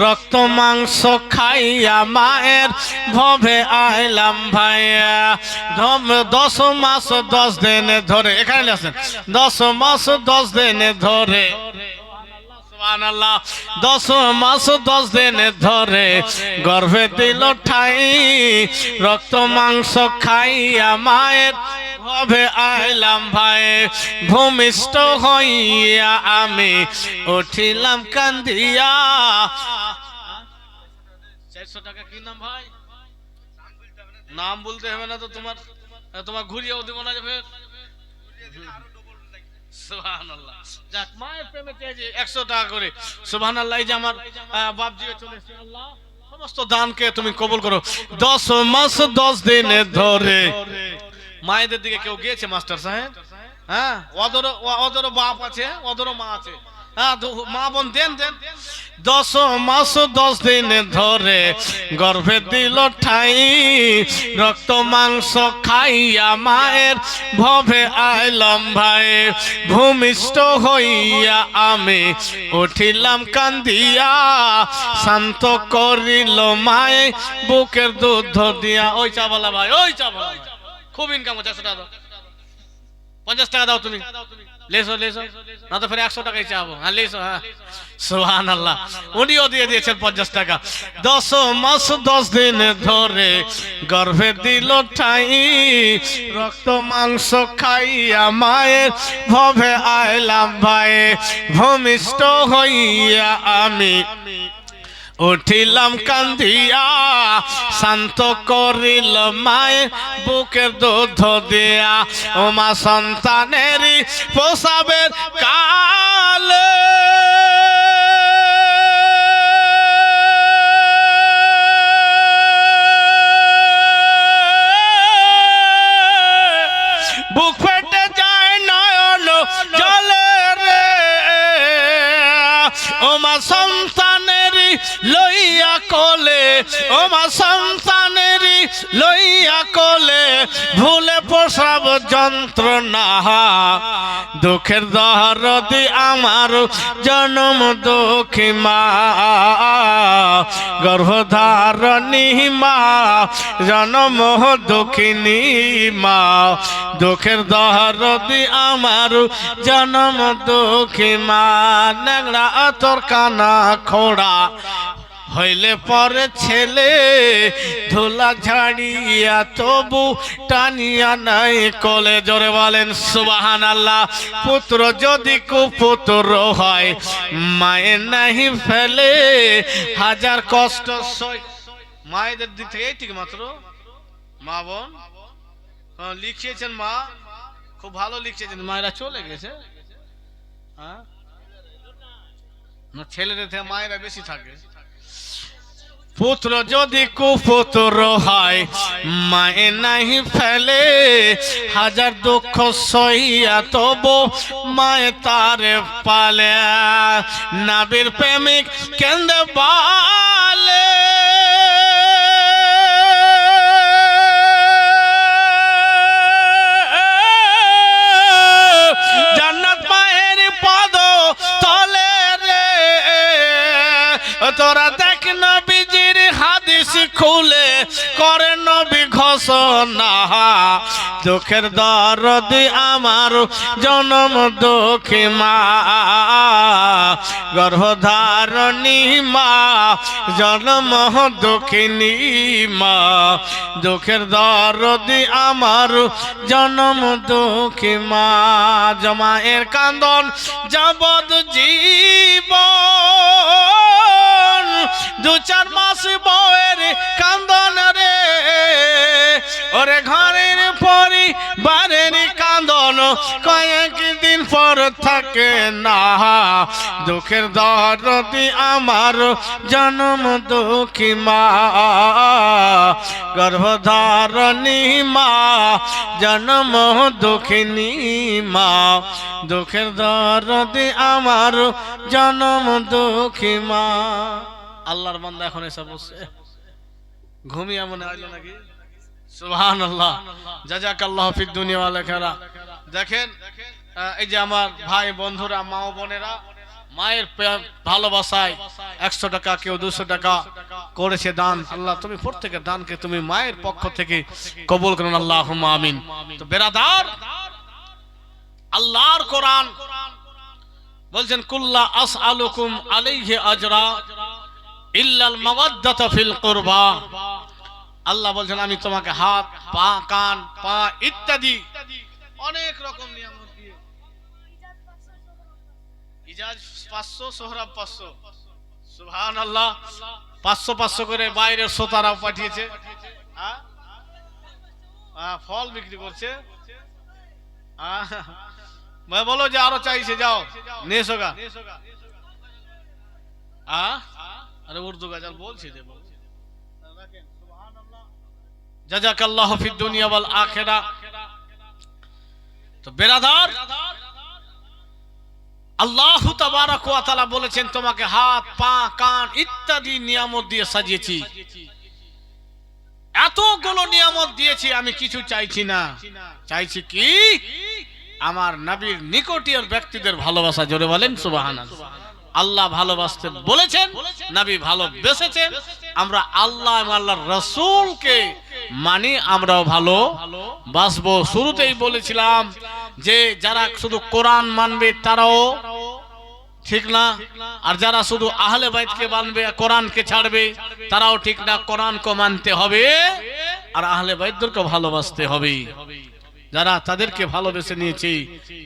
রক্ত মাংস খাইয়া মায়ের ভবে আইলাম ভাইয়া। 10 মাস 10 দিন ধরে, এখানে আছেন, 10 মাস 10 দিন ধরে, 10 মাস 10 দিন ধরে গর্ভে দিল ঠাই, রক্ত মাংস খাইয়া মায়ের ভবে আইলাম ভাই ভূমিষ্ঠ হইয়া আমি উঠিলাম কান্দিয়া 400 টাকা কি নাম ভাই নাম বলতে হবে না তো তোমার ঘুরিয়েও দেব না যাবে সুবহানাল্লাহ যাক মায়ের প্রেমে যে 100 টাকা করে সুবহানাল্লাহ এই যে আমার বাপজি চলে এসেছে আল্লাহ সমস্ত দানকে তুমি কবুল করো 10 মাস 10 দিন ধরে মায়েদের দিকে কেউ গিয়েছে মাস্টার সাহেব হ্যাঁ ওদেরও বাপ আছে ওদেরও মা আছে হ্যাঁ মা বোন দেন 10 মাস 10 দিন ধরে গর্ভে দিল ঠাই রক্ত মাংস খাইয়া মায়ের ভবে আইলাম ভাই ভূমিষ্ঠ হইয়া আমি উঠিলাম কান্দিয়া শান্ত করিল মায়ে বুকের দুধ দিয়া ওই চাবালা ভাই ওই চাবালা খুব ইনকাম হচ্ছে 100 টাকা দাও 50 টাকা দাও তুমি লেসো না তো ফির 100 টাকাই চাবো হ্যাঁ লেসো হ্যাঁ সুবহানাল্লাহ উনিও দিয়ে দিয়েছেন 50 টাকা 10 মাস 10 দিন ধরে গর্ভে দিল ঠাই রক্ত মাংস খাইয়া মায়ের ভবে আইলাম ভাই ভূমিষ্ঠ হইয়া আমি উঠিলাম কান্দিয়া শান্ত করিল মায়ের বুকের দুধ দিয়া ও মা সন্তানেরই প্রসবের কালে বুক ফেটে যায় নয়ন জলে রে ও মা সন্তানেরই লইয়া কোলে ও মা সন্তানেরই লইয়া কোলে ভুলে প্রসব যন্ত্রণা দুঃখের দরদি আমার জন্ম দুঃখী মা গর্ভধারণী মা জন্ম দুঃখিনী মা দুঃখের দরদি আমার জন্ম দুঃখী মা নেংড়া তোর কানা খোড়া হইলে পরে ছেলে ধুলা ঝাড়িয়া তবু টানিয়া নাই কোলে জোরে বলেন সুবহানাল্লাহ পুত্র যদি কুপুত্র হয় মায়ের নাহি ফেলে হাজার কষ্ট সই মায়েদের দিক থেকে ঠিক মাত্র মা বোন লিখিয়েছেন মা খুব ভালো লিখেছেন মায়েরা চলে গেছে হ্যাঁ না ছেলেদের থেকে মায়েরা বেশি থাকে পুত্র যদি কুপুত্র হয় মায়ে নাহি ফেলে হাজার দুঃখ সইয়া তবু মায়ে তারে পালে নাবির প্রেমিক কেন্দ্রে বালে জান্নাত মায়ের পদ তলে রে তোরা দেখ নবীজির হাদিস খুলে করে নবী ঘোষণা দুঃখের দরদি আমার জন্ম দুঃখী মা গর্ভধারণী মা জন্ম দুঃখিনী মা দুঃখের দরদি আমার জন্ম দুঃখী মা জমায়ের কান্দন যাবৎ জীবন 2-4 মাস বয়ের কান্দন রে ওরে ঘরের পরিবারের কান্দন কয়েকদিন পর থাকে না দুঃখের দরদি আমার জন্ম দুঃখী মা গর্ভধারণী মা জন্ম দুঃখিনী মা দুঃখের দরদি আমার জন্ম দুঃখী মা আল্লাহর বান্দা এখন এসে বসে ঘুমিয়ে মনে আইলো নাকি সুবহানাল্লাহ জাযাকাল্লাহু ফিদ দুনিয়া ওয়াল আখিরা দেখেন এই যে আমার ভাই বন্ধুরা মা ও বোনেরা মায়ের ভালোবাসায় 100 টাকা কেউ 200 টাকা করেছে দান আল্লাহ তুমি প্রত্যেকের দানকে তুমি মায়ের পক্ষ থেকে কবুল করুন আল্লাহুম্মা আমিন তো বেরাদার আল্লাহর কোরআন বলছেন কুল্লা আসআলুকুম আলাইহি আজরা ইল্লাল মাওয়াদ্দাতা ফিল কুরবা আল্লাহ বলছেন আমি তোমাকে হাত পা কান পা ইত্যাদি অনেক রকম নিয়ামত দিয়ে। ইজাজ 500, সোহরাব 500। সুবহানাল্লাহ। 500 করে বাইরের শ্রোতারাও পাঠিয়েছে। হ্যাঁ, ফল বিক্রি করছে। বলো যে আরো চাইছে, যাও নিয়ে এসো গা। আরে উর্দু গাজাল বলছি দেব। জাযাকাল্লাহু ফিদ দুনিয়া ওয়াল আখিরাহ। তো বেরাদার, আল্লাহ তাবারক ওয়া তাআলা বলেছেন তোমাকে হাত, পা, কান ইত্যাদি নিয়ামত দিয়ে সাজিয়েছি। এতগুলো নিয়ামত দিয়েছি, আমি কিছু চাইছি না। চাইছি কি? আমার নবীর নিকটীয় ব্যক্তিদের ভালোবাসা। জোরে বলেন সুবহানাল্লাহ। আল্লাহ ভালোবাসতে বলেছেন, নবী ভালোবেসেছেন। আমরা আল্লাহ এবং আল্লাহর রাসূলকে মানি, আমরাও ভালোবাসবো। শুরুতেই বলেছিলাম যে যারা শুধু কোরআন মানবে তারাও ঠিক না, আর যারা শুধু আহলে বাইতকে মানবে, কোরআনকে ছাড়বে, তারাও ঠিক না। কোরআনকে মানতে হবে আর আহলে বাইতদেরকে ভালোবাসতে হবে। যারা তাদেরকে ভালোবেসে নিয়েছে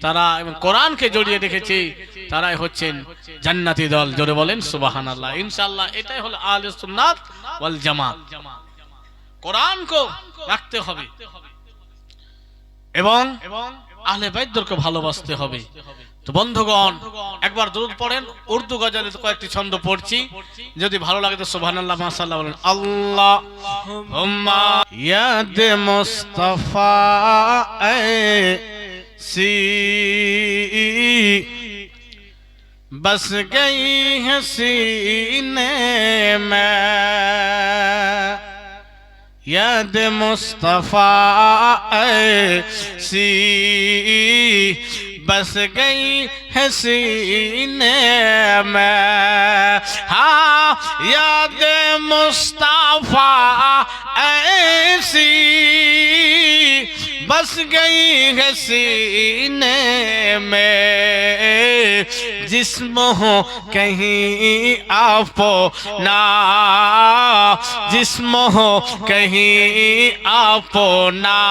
তারা এবং কোরআনকে জড়িয়ে রেখেছে, তারাই হচ্ছেন জান্নাতি দল। জোরে বলেন সুবহানাল্লাহ। ইনশাআল্লাহ এটাই হলো আহলে সুন্নাত ওয়াল জামাত। কোরআনকে রাখতে হবে এবং আহলে বাইতদেরকে ভালোবাসতে হবে। তো বন্ধুগণ, একবার দুরূদ পড়েন। উর্দু গজলে কয়েকটি ছন্দ পড়ছি, যদি ভালো লাগে তো সুবহানাল্লাহ, মাশাআল্লাহ বলেন। আল্লাহুম্মা ইয়াদ মুস্তাফা ऐसी बस गई है सीने में, याद मुस्तफा ऐसी बस गई है सीने में। हाँ, याद मुस्तफा ऐसी बस गई है सीने में, जिस्म हो कहीं आपो ना, जिस्म हो कहीं आपो ना,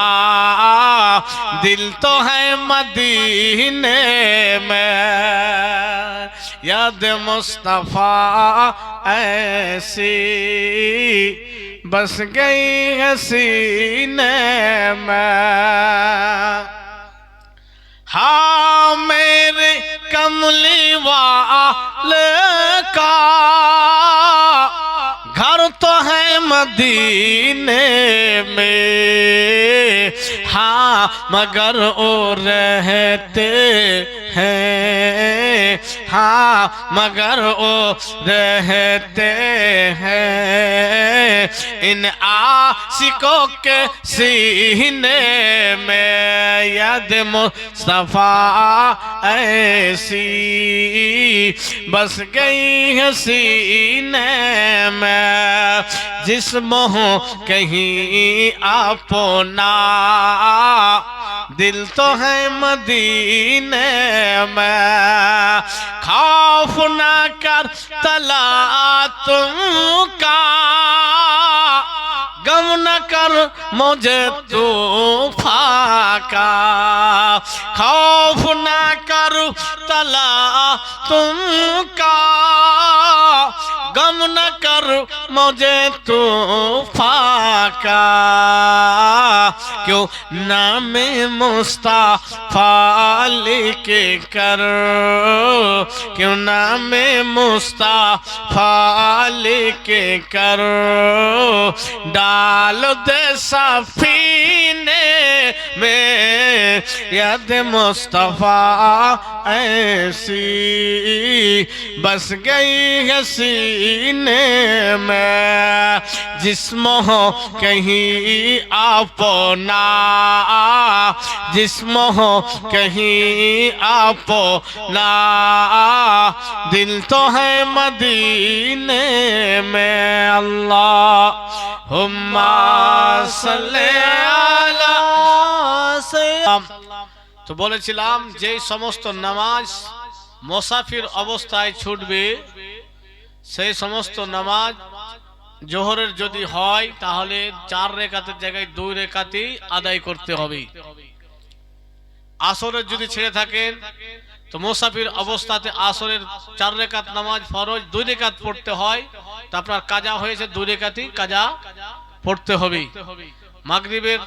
दिल तो है मदीने में। याद मुस्तफा ऐसी बस गई है सीने में। हाँ, मेरे कमली वाले का घर तो है मदीने में। हाँ, मगर वो रहते हैं, हाँ मगर वो रहते हैं इन आशिकों के सीने में। याद मुस्तफा ऐसी बस गई है सीने में, जिस्म हो कहीं अपना, दिल तो है मदीने में। खौफ ना कर तला तुमका, गम न कर मुझे तूफान का। खौफ न कर तला तुमका, गम न कर मुझे तूफान का। क्यों नाम मुस्तफा लिखे कर, क्यों नाम मुस्तफा लिखे कर, डाल दे सफीने में। याद मुस्तफा ऐसी बस गई है सीने में, जिस्म हो कहीं अपना, जिस्म हो कहीं अपना, दिल तो है मदीने में। अल्लाहुम्मा सल्ली अला। তো বলেছিলাম যে সমস্ত নামাজ মুসাফির অবস্থায় ছুটবে, সেই সমস্ত নামাজ জোহরের যদি হয় তাহলে 4 রাকাতের জায়গায় 2 রাকাতই আদায় করতে হবে। আসরের যদি ছেড়ে থাকেন তো মুসাফির অবস্থাতে আসরের 4 রাকাত নামাজ ফরজ 2 রাকাত পড়তে হয়, তো আপনার কাজা হয়েছে 2 রাকাতই কাজা পড়তে হবে। মাগরিবের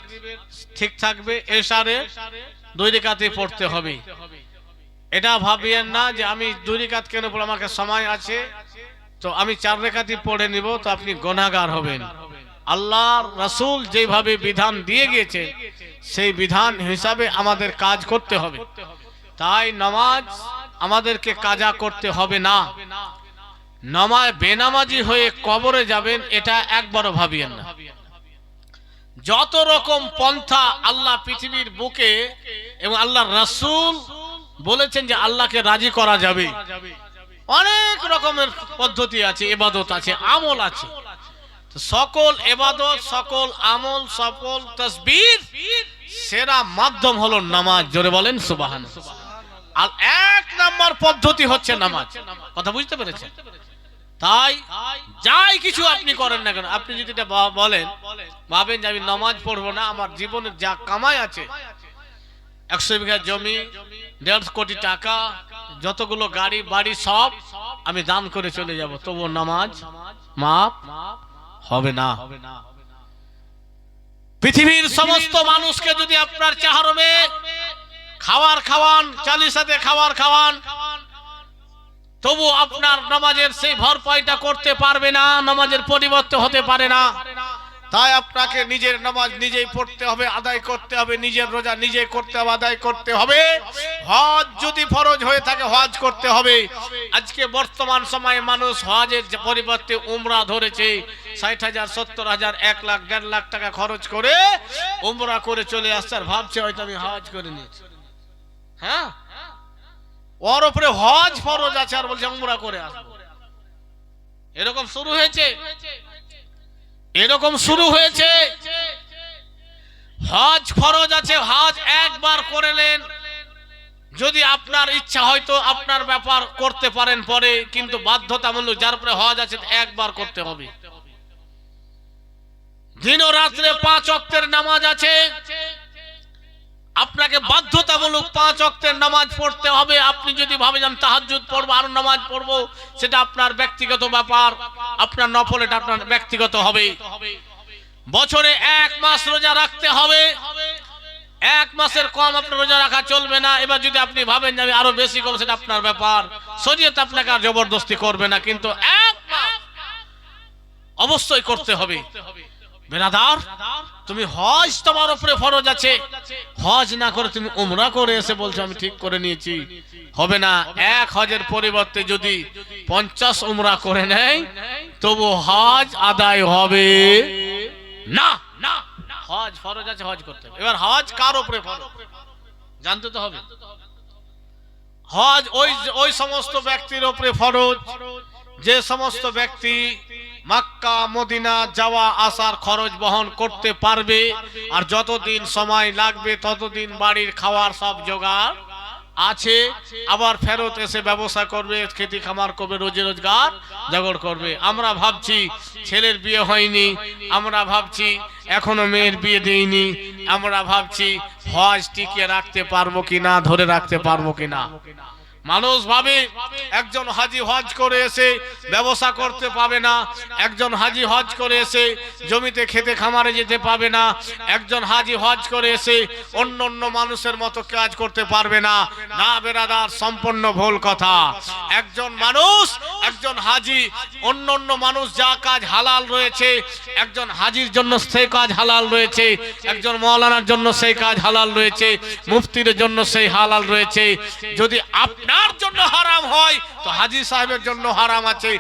ঠিক থাকবে, এশারের 2 রাকাতই পড়তে হবে। এটা ভাবিয়েন না যে আমি 2 রাকাত কেন পড়ব, আমাকে সময় আছে তো আমি 4 রাকাতই পড়ে নিব, তো আপনি গুনাহগার হবেন। আল্লাহর রাসূল যেভাবে বিধান দিয়ে গিয়েছে সেই বিধান হিসাবে আমাদের কাজ করতে হবে। তাই নামাজ আমাদেরকে কাজা করতে হবে না। নামাজ বেনামাজি হয়ে কবরে যাবেন এটা একবারও ভাবিয়েন না। যত রকম পন্থা আল্লাহ পৃথিবীর বুকে এবং আল্লাহর রাসূল বলেছেন যে আল্লাহকে রাজি করা যাবে, অনেক রকমের পদ্ধতি আছে, ইবাদত আছে, আমল আছে। সকল ইবাদত, সকল আমল, সকল তাসবিহ সেরা মাধ্যম হলো নামাজ। জোরে বলেন সুবহানাল্লাহ। আর 1 নাম্বার পদ্ধতি হচ্ছে নামাজ। কথা বুঝতে পেরেছেন? তাই যাই কিছু আপনি করেন না কেন, আপনি যদি এটা বলেন, ভাবেন যে আমি নামাজ পড়বো না, আমার জীবনের যা কামাই আছে 100 বিঘা জমি, 1.5 কোটি টাকা, যতগুলো গাড়ি বাড়ি সব আমি দান করে চলে যাব, তবু নামাজ মাফ হবে না। পৃথিবীর সমস্ত মানুষকে যদি আপনার চাহরমে খাওয়ান, চালির সাথে খাওয়ান, তবু আপনার নামাজের সেই ভরপাইটা করতে পারবে না, নামাজের পরিবর্তে হতে পারে না। তাই আপনাকে নিজের নামাজ নিজেই পড়তে হবে, আদায় করতে হবে, নিজের রোজা নিজেই করতে হবে, আদায় করতে হবে। হজ যদি ফরজ হয়ে থাকে হজ করতে হবে। আজকে বর্তমান সময়ে মানুষ হজের পরিবর্তে উমরা ধরেছে, 60,000, 70,000, 1 লাখ, 1.5 লাখ টাকা খরচ করে উমরা করে চলে আসছে, আর ভাবছে হয়তো আমি হজ করে নিয়েছি। হ্যাঁ, ওর উপরে হজ ফরজ আছে আর বলছে উমরা করে আসবো। এরকম শুরু হয়েছে। হজ ফরজ আছে, হজ একবার করলেন, যদি আপনার ইচ্ছা হয়তো আপনার ব্যাপার করতে পারেন পরে, কিন্তু বাধ্যতামূলক যার উপরে হজ আছে একবার করতে হবে। দিন ও রাত্রে 5 ওয়াক্তের নামাজ আছে, আপনাকে বাধ্যতামূলক 5 ওয়াক্তের নামাজ পড়তে হবে। আপনি যদি ভাবেন আমি তাহাজ্জুদ পড়বো আর নামাজ পড়বো, সেটা আপনার ব্যক্তিগত ব্যাপার, আপনার নফল, এটা আপনার ব্যক্তিগত হবে। বছরে 1 মাস রোজা রাখতে হবে, 1 মাসের কম আপনার রোজা রাখা চলবে না। এবার যদি আপনি ভাবেন যে আমি আরো বেশি করবো, সেটা আপনার ব্যাপার, শরীয়ত আপনাকে আর জবরদস্তি করবে না, কিন্তু 1 মাস অবশ্যই করতে হবে। বেরাদার, তুমি হজ তোমার উপরে ফরজ আছে, হজ না করে তুমি উমরা করে এসে বলছো আমি ঠিক করে নিয়েছি, হবে না। 1 হজের পরিবর্তে যদি 50 উমরা করে নেয় তবু হজ আদায় হবে না। হজ ফরজ আছে, হজ করতে হবে। এবার হজ কার উপরে ফরজ জানতে তো হবে। হজ ওই সমস্ত ব্যক্তির উপরে ফরজ যে সমস্ত ব্যক্তি মক্কা মদিনা যাওয়া আসার খরচ বহন করতে পারবে, আর যতদিন সময় লাগবে ততদিন বাড়ির খাওয়ার সব জোগাড় আছে, আবার ফেরত এসে ব্যবসা করবে, খেতি খামার করবে, রোজি রোজগার জোগাড় করবে। আমরা ভাবছি ছেলের বিয়ে হয়নি, আমরা ভাবছি এখনো মেয়ের বিয়ে দেয়নি, আমরা ভাবছি হজ টিকিয়ে রাখতে পারবো কিনা, ধরে রাখতে পারবো কিনা। মানুষ ভাবে একজন হাজি হজ করে এসে ব্যবসা করতে পাবে না, একজন হাজি হজ করে এসে জমিতে খেতে খামারে যেতে পাবে না, একজন হাজি হজ করে এসে অন্য মানুষের মতো কাজ করতে পারবে না। না বেরাদার, সম্পূর্ণ ভুল কথা। একজন মানুষ, একজন হাজি, অন্য মানুষ যা কাজ হালাল রয়েছে একজন হাজির জন্য সেই কাজ হালাল রয়েছে, একজন মাওলানার জন্য সেই কাজ হালাল রয়েছে, মুফতির জন্য সেই হালাল রয়েছে। যদি আপনার জন্য হারাম হয় তো হাজী সাহেবের জন্য হারাম আছে,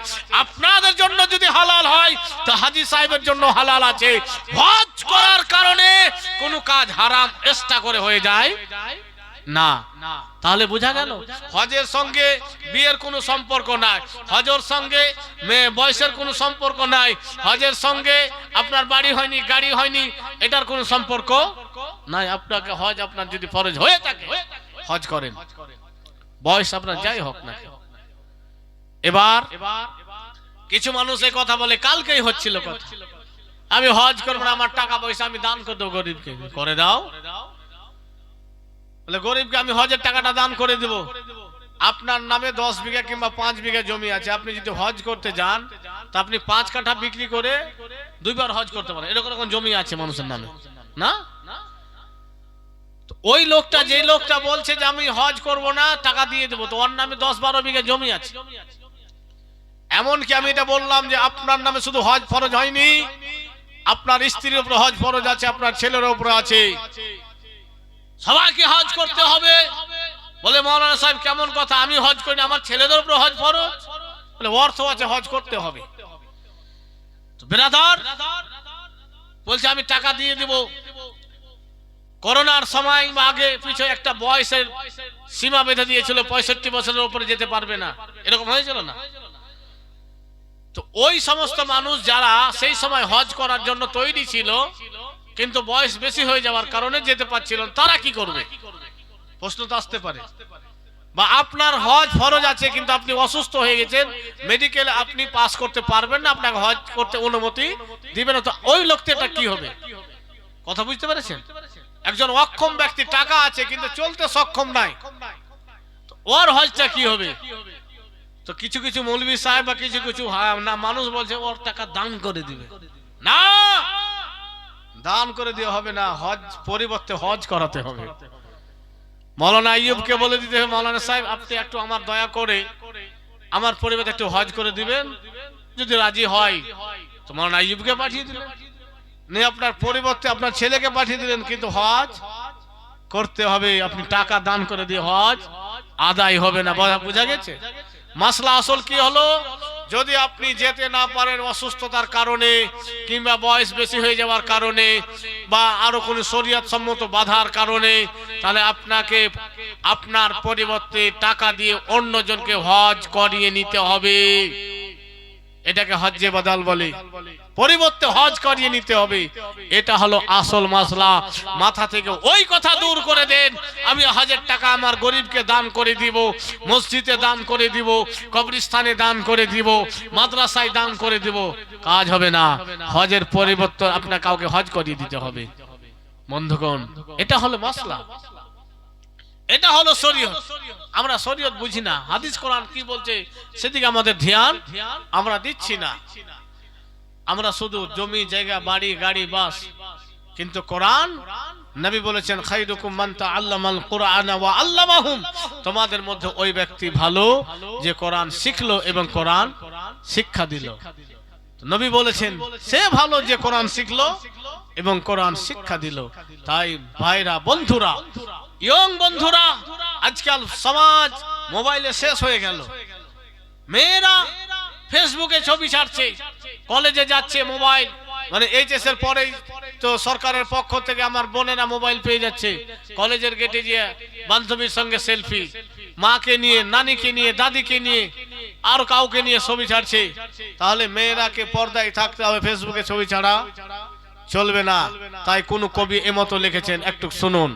আপনাদের জন্য যদি হালাল হয় তো হাজী সাহেবের জন্য হালাল আছে। হজ করার কারণে কোন কাজ হারাম এক্সট্রা করে হয়ে যায় না। তাহলে বোঝা গেল হজের সঙ্গে বিয়ের কোনো সম্পর্ক নাই, হজের সঙ্গে বয়সের কোনো সম্পর্ক নাই, হজের সঙ্গে আপনার বাড়ি হয়নি গাড়ি হয়নি এটার কোনো সম্পর্ক নাই। আপনাকে হজ আপনার যদি ফরজ হয়ে থাকে হজ করেন, বয়স আপনার যাই হোক না। এবার কিছু মানুষ এই কথা বলে, কালকেই হচ্ছিল কথা, আমি হজ করবো না, আমার টাকা পয়সা আমি দান করে দেবো গরিবকে। করে দাও, বলে গরিবকে আমি হজের টাকাটা দান করে দেব। আপনার নামে 10 বিঘা কিংবা 5 বিঘা জমি আছে, আপনি যদি হজ করতে যান তা আপনি 5 কাঠা বিক্রি করে 2 বার হজ করতে পারেন। এরকম এরকম জমি আছে মানুষের নামে, না? ওই লোকটা, যে লোকটা বলছে যে আমি হজ করব না, টাকা দিয়ে দেবো, তো ওর নামে 10-12 বিঘা জমি আছে। এমনকি আমি এটা বললাম যে আপনার নামে শুধু হজ ফরজ হয়নি, আপনার স্ত্রীর উপর হজ ফরজ আছে, আপনার ছেলের উপর আছে, সবাইকে হজ করতে হবে। বলে মাওলানা সাহেব কেমন কথা, আমি হজ করি, আমার ছেলেদের উপর হজ ফরজ? বলে অর্থ আছে, হজ করতে হবে। তো বিরাদর বলছে আমি টাকা দিয়ে দেব। করোনার সময় আগে পিছে একটা বয়সের সীমা বেঁধে দিয়েছিল, 65 বছরের উপরে যেতে পারবে না, এরকম হয়েছিল না? তো ওই সমস্ত মানুষ যারা সেই সময় হজ করার জন্য তৈরি ছিল কিন্তু বয়স বেশি হয়ে যাওয়ার কারণে যেতে পারছিল না, তারা কি করবে? প্রশ্ন তো আসতে পারে। বা আপনার হজ ফরজ আছে কিন্তু আপনি অসুস্থ হয়ে গেছেন, মেডিকেলে আপনি পাস করতে পারবেন না, আপনাকে হজ করতে অনুমতি দিবেন না, তো ওই লোকটা কি হবে? কথা বুঝতে পেরেছেন? একজন অক্ষম ব্যক্তি, টাকা আছে কিন্তু চলতে সক্ষম নাই, তো ওর হজটা কি হবে? তো কিছু কিছু মৌলভী সাহেব বা কিছু কিছু না মানুষ বলছে ওর টাকা দান করে দিবে। না, দান করে দেওয়া হবে না, হজ পরিবর্তে হজ করাতে হবে। মাওলানা আইয়ুবকে বলে দিতে হবে, মাওলানা সাহেব আপনি একটু আমার দয়া করে আমার পরিবর্তে একটু হজ করে দিবেন, যদি রাজি হয় তো মাওলানা আইয়ুবকে পাঠিয়ে দিলেন, নেই আপনার পরিবর্তে আপনার ছেলেকে পাঠিয়ে দিলেন, কিন্তু হজ করতে হবে, আপনি টাকা দান করে দিয়ে হজ আদায় হবে না। বোঝা গেছে মাসলা আসল কি হলো? যদি আপনি যেতে না পারেন অসুস্থতার কারণে কিংবা বয়স বেশি হয়ে যাওয়ার কারণে বা আরো কোনো শরীয়ত সম্মত বাধার কারণে, তাহলে আপনাকে আপনার পরিবর্তে টাকা দিয়ে অন্যজনকে হজ করিয়ে নিতে হবে। এটাকে হজ্জে বদল বলে, পরিবর্তে হজ করিয়ে নিতে হবে। এটা হলো আসল মাসলা। মাথা থেকে ওই কথা দূর করে দেন, আমি হজের টাকা আমার গরিবকে দান করে দিব, মসজিদে দান করে দিব, কবরস্থানে দান করে দিব, মাদ্রাসায় দান করে দিব, কাজ হবে না। হজের পরিবর্তে আপনার কাউকে হজ করিয়ে দিতে হবে। বন্ধুগণ, এটা হলো মাসলা, এটা হলো শরীয়ত। আমরা শরীয়ত বুঝি না, হাদিস কোরআন কি বলছে সেদিকে আমাদের ধ্যান আমরা দিচ্ছি না। আমরা শুধু জমি জায়গা বাড়ি গাড়ি বাস, কিন্তু কোরআন নবী বলেছেন খায়রুকুম মান তাআল্লামাল কুরআনা ওয়া আল্লামাহুম, তোমাদের মধ্যে ওই ব্যক্তি ভালো যে কোরআন শিখলো এবং কোরআন শিক্ষা দিল। নবী বলেছেন সে ভালো যে কোরআন শিখলো এবং কোরআন শিক্ষা দিল। তাই ভাইরা, বন্ধুরা, ইয়ং বন্ধুরা, আজকাল সমাজ মোবাইলে শেষ হয়ে গেল। মেয়েরা ফেসবুকে ছবি ছাড়ছে, কলেজে যাচ্ছে মোবাইল, মানে এইচএস এর পরেই তো সরকারের পক্ষ থেকে আমার বোনেরা মোবাইল পেয়ে যাচ্ছে, কলেজের গেটে গিয়ে বান্ধবীর সঙ্গে সেলফি, মাকে নিয়ে, নানিকে নিয়ে, দাদিকে নিয়ে, আর কাউকে নিয়ে ছবি ছাড়ছে। তাহলে মেয়েরাকে পর্দায় থাকতে হবে, ফেসবুকে ছবি ছাড়া চলবে না। তাই কোন কবি এমতো লিখেছেন, একটু শুনুন।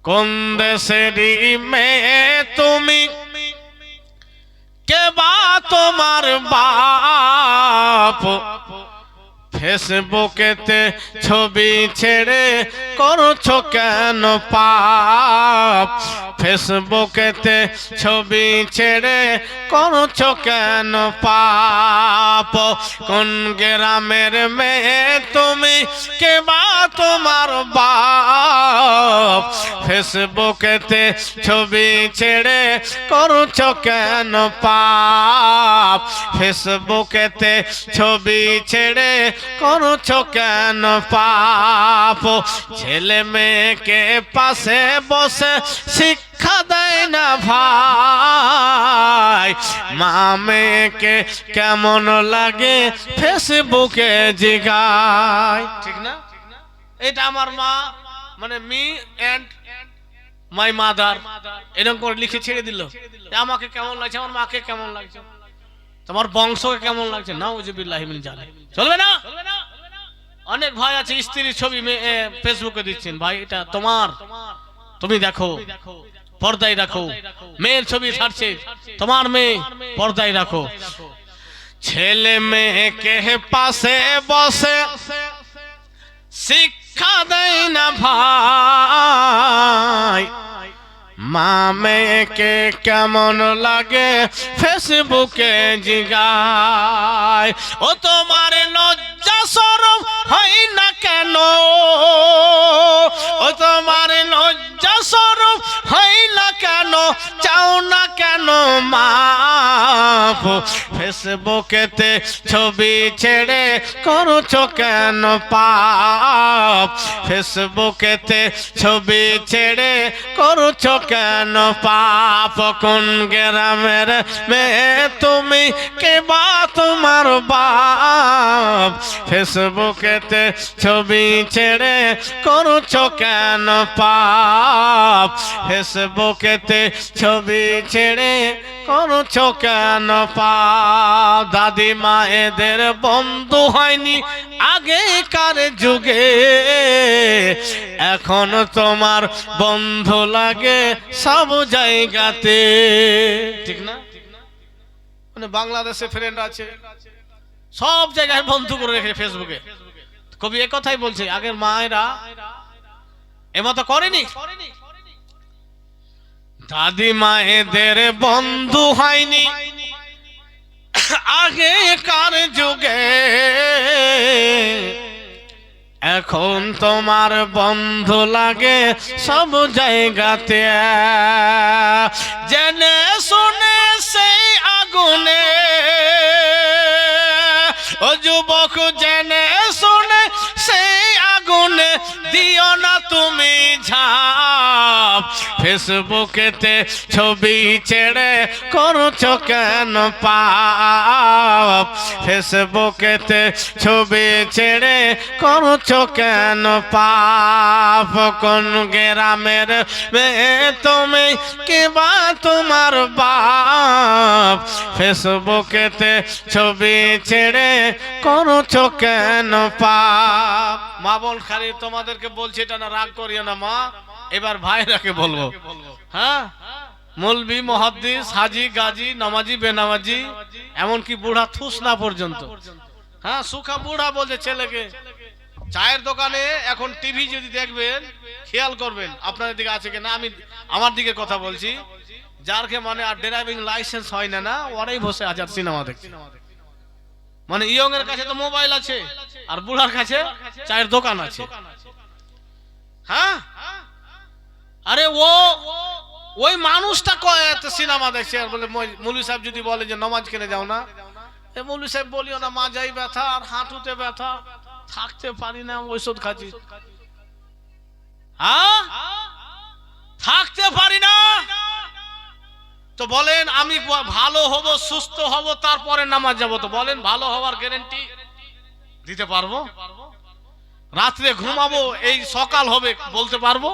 কোন দেশেরই মেয়ে তুমি, কে বা তোমার বাপ, ফেসবুকেতে ছবি ছেড়ে করছো কেন পাপ, ফেসবুকেতে ছবি ছেড়ে করছো কেন পাপ। কোন গ্রামের মেয়ে তুমি, কে বা তোমার বাপ, ফেসবুকেতে ছবি ছেড়ে করছো কেন পাপ, ফেসবুকেতে ছবি ছেড়ে করছো কেন পাপ। ছেলে মেয়েকে পাশে বসে শিক্ষা দেয় না ভাই, মা মেয়েকে কেমন লাগে ফেসবুকে জিগায়, ঠিক না? এটা আমার মা, মানে মি এন্ড মাই মাদার, এরকম করে লিখে ছেড়ে দিল। আমাকে কেমন লাগছে, আমার মাকে কেমন লাগছে, তোমার বংশকে কেমন লাগছে, নাউজুবিল্লাহি মিন জালিক, চলবে না। অনেক ভাই আছে স্ত্রীর ছবি ফেসবুকে দিচ্ছেন, ভাই এটা তোমার, তুমি দেখো, পর্দায় রাখো। মেয়ের ছবি ছাড়ছে, তোমার মেয়ে, পর্দায় রাখো। ছেলে মেয়েকে পাশে বসে শিক্ষা শিক্ষা দেয় না ভাই মা মেয়েকে কেমন লাগে ফেসবুকে জিগায় ও তোমার লজ্জা শরম হয় না কেন ও তোমার লজ্জা শরম হয় না কেন চাও না কেন মাপ ফেসবুকেতে ছবি ছেড়ে করছো কেন পাপ ফেসবুকেতে ছবি ছেড়ে করছো কেন পাপ কোন গ্রামের মেয়ে তুমি কে বা তোমার বাপ ফেসবুকেতে ছবি ছেড়ে করছো কেন পাপ ফেসবুকেতে ছবি ছেড়ে করছো কেন পাপ দাদি মায়েদের বন্ধু হয়নি আগেকার যুগে এখন তোমার বন্ধু লাগে সব জায়গাতে ঠিক না মানে বাংলাদেশে ফ্রেন্ড আছে সব জায়গায় বন্ধু করে রেখে ফেসবুকে কবি এ কথাই বলছে আগের মায়েরা এমতো করেনি দাদি মায়েদের বন্ধু হয়নি আগেকার যুগে এখন তোমার বন্ধু লাগে সব জায়গাতে জেনে শুনে সেই আগুনে ও যুবক জেনে শুনে সেই আগুনে দিও না তুমি ঝাঁপ ফেসবুকেতে ছবি ছেড়ে করছো কেন পাপ ফেসবুকেতে ছবি ছেড়ে করছো কেন পাপ কোন গ্রামের মেয়ে তুমি কে বা তোমার বাপ ফেসবুকেতে ছবি ছেড়ে করছো কেন পাপ মা বল খালি তোমাদেরকে বলছি এটা না রাগ করিও না মা এবার ভাইরাকে বলবো হ্যাঁ মৌলবি মুহাদ্দিস হাজি গাজী নামাজি বেনামাজি এমনকি বুড়া থুস না পর্যন্ত হ্যাঁ সুখা বুড়া বলছে ছেলেকে চায়ের দোকানে এখন টিভি যদি দেখবেন খেয়াল করবেন আপনাদের দিকে আছে কিনা আমি আমার দিকে কথা বলছি যারকে মানে আর ড্রাইভিং লাইসেন্স হয় না ওরাই বসে আছে আর সিনেমা দেখছে মানে ইয়ং এর কাছে তো মোবাইল আছে আর বুড়ার কাছে চায়ের দোকান আছে হ্যাঁ আরে ওই মানুষটা কয় সিনেমা দেখছে আর বলে মৌলভী সাহেব যদি বলে যে নামাজ কেনে যাও না এ মৌলভী সাহেব বলিও না মাজাই ব্যথা আর হাঁটুতে ব্যথা থাকতে পারি না ঔষধ খাচ্ছি হ্যাঁ থাকতে পারি না তো বলেন আমি ভালো হব সুস্থ হব তারপরে নামাজ যাব তো বলেন ভালো হওয়ার গ্যারান্টি দিতে পারবো রাত্রে ঘুমাবো এই সকাল হবে বলতে পারবো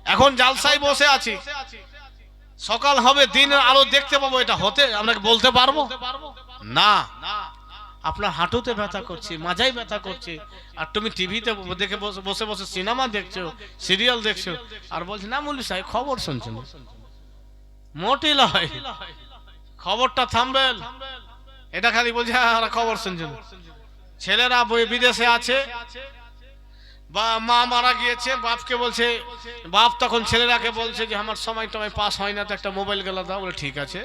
এখন জালসায় বসে আছি সকাল হবে দিনের আলো দেখতে পাবো এটা হতে আমরা বলতে পারবো না আপনার হাঁটুতে ব্যথা করছে মাজায় ব্যথা করছে আর তুমি টিভিতে দেখে বসে বসে সিনেমা দেখছো সিরিয়াল দেখছো আর বলছে না মৌলভী সাহেব খবর শুনছেন মোটেই লয় খবরটা থামবেন এটা খালি বলছে খবর শুনছেন ছেলেরা বিদেশে আছে বা মা মারা গিয়েছে বাপকে বলছে বাপ তখন ছেলেরাকে বলছে যে আমার সময় টময় পাস হয় না তো একটা মোবাইল গেলা দাও বলে ঠিক আছে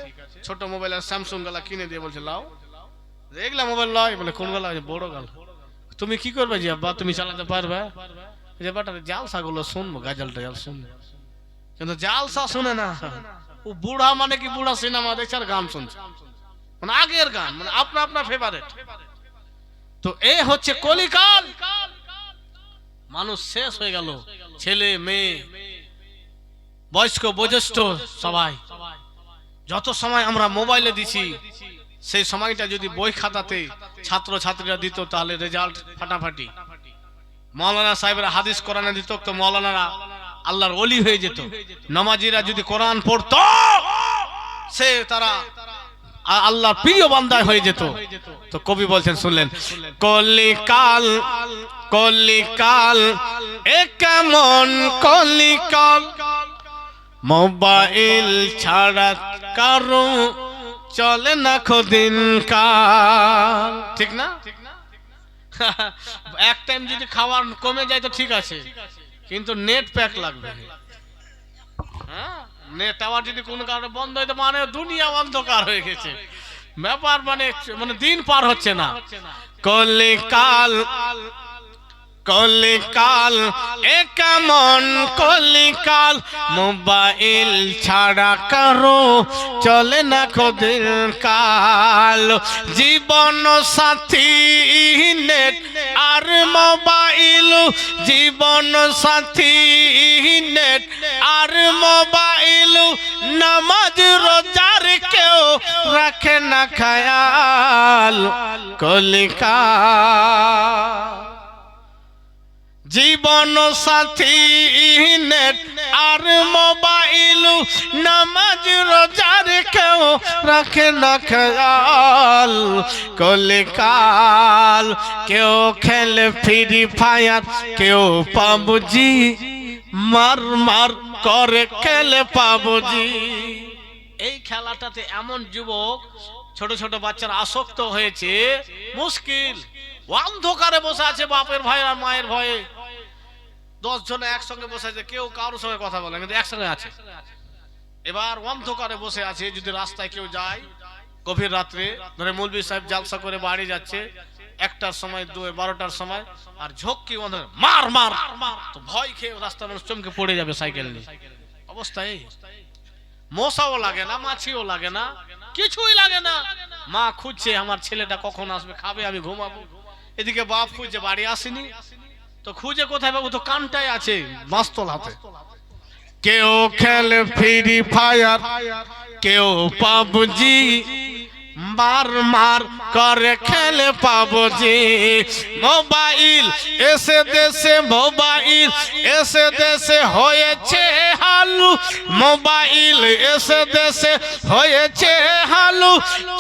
ছোট মোবাইল আর স্যামসাং গেলা কিনে দিয়ে বলছে লাও দেখলাম মোবাইল লয় বলে কোন গেলা বড় গেল তুমি কি করবে যে আব্বা তুমি চালাতে পারবে যে বাটা জালসাগুলো শুনবো গাজাল টাজাল শুনবো কিন্তু জালসা শুনে না ও বুড়া মানে কি বুড়া সিনেমা দেখছে আর গান শুনছে মানে আগের গান মানে আপনার ফেভারিট তো এ হচ্ছে কলিকাল মানুষ শেষ হয়ে গেল ছেলে মেয়ে বয়স্ক বয়োজ্যেষ্ঠ সবাই যত সময় আমরা মোবাইলে দিছি সেই সময়টা যদি বই খাতাতে ছাত্র ছাত্রীরা দিত তাহলে রেজাল্ট ফাটাফাটি মাওলানা সাহেবরা হাদিস কোরআনে দিত তো মাওলানারা আল্লাহর ওলি হয়ে যেত নামাজিরা যদি কোরআন পড়তো সে তারা আল্লাহর প্রিয় বান্দা হয়ে যেত তো কবি বলছেন শুনলেন কলিকাল কলিকাল এ কেমন কলিকাল মোবাইল ছাড়া কারো চলে না খদিন কাল ঠিক না এক টাইম যদি খাবার কমে যায় তো ঠিক আছে, কিন্তু নেট প্যাক লাগবে। হ্যাঁ, নেট আবার যদি কোনো কারণে বন্ধ হয় তো মানে দুনিয়া অন্ধকার হয়ে গেছে, ব্যাপার মানে মানে দিন পার হচ্ছে না। কলিকাল কলিকাল এ কেমন কলিকাল, মোবাইল ছাড়া কারো চলে না কদিন কাল। জীবন সাথী নেট আর মোবাইল, জীবন সাথী নেট আর মোবাইল, নামাজ রোজার কেউ রাখে না খেয়াল। কলিকাল জীবন সাথী নেট আর মোবাইল, নামাজ রোজার কেউ রাখে না খেয়াল। কলিকাল কেউ খেলে ফ্রি ফায়ার, কেউ পাবজি, মার মার করে খেলে পাবজি। এই খেলাটাতে এমন যুবক ছোট ছোট বাচ্চারা আসক্ত হয়েছে, মুশকিল। অন্ধকারে বসে আছে বাপের ভাই আর মায়ের ভয়ে, 10 জন একসঙ্গে বসে আছে, কেউ কারোর সঙ্গে কথা বলে কিন্তু একসঙ্গে আছে। এবার অন্ধকারে বসে আছে, যদি রাস্তায় কেউ যায় গভীর রাত্রে, ধরে মৌলভী সাহেব জালসা করে বাড়ি যাচ্ছে 1টার সময়, 12টার সময়, আর ঝক্কি বন্ধ মার মার, তো ভয় খেয়ে রাস্তার মানুষ চমকে পড়ে যাবে সাইকেল নিয়ে। অবস্থায় মশাও লাগে না, মাছিও লাগে না, কিছুই লাগে না। মা খুঁজছে আমার ছেলেটা কখন আসবে, খাবে, আমি ঘুমাবো। এদিকে বাপ খুঁজছে, বাড়ি আসেনি, তো খুঁজে কোথায় পাবো, তো কানটাই আছে মাস্তল হাতে। কেউ খেলে ফ্রি ফায়ার, কেউ পাবজি, মার মার করে খেলে পাবজি। মোবাইল এসে দেশে, মোবাইল এসে দেশে হয়েছে হালু, মোবাইল এসে দেশে হয়েছে হালু।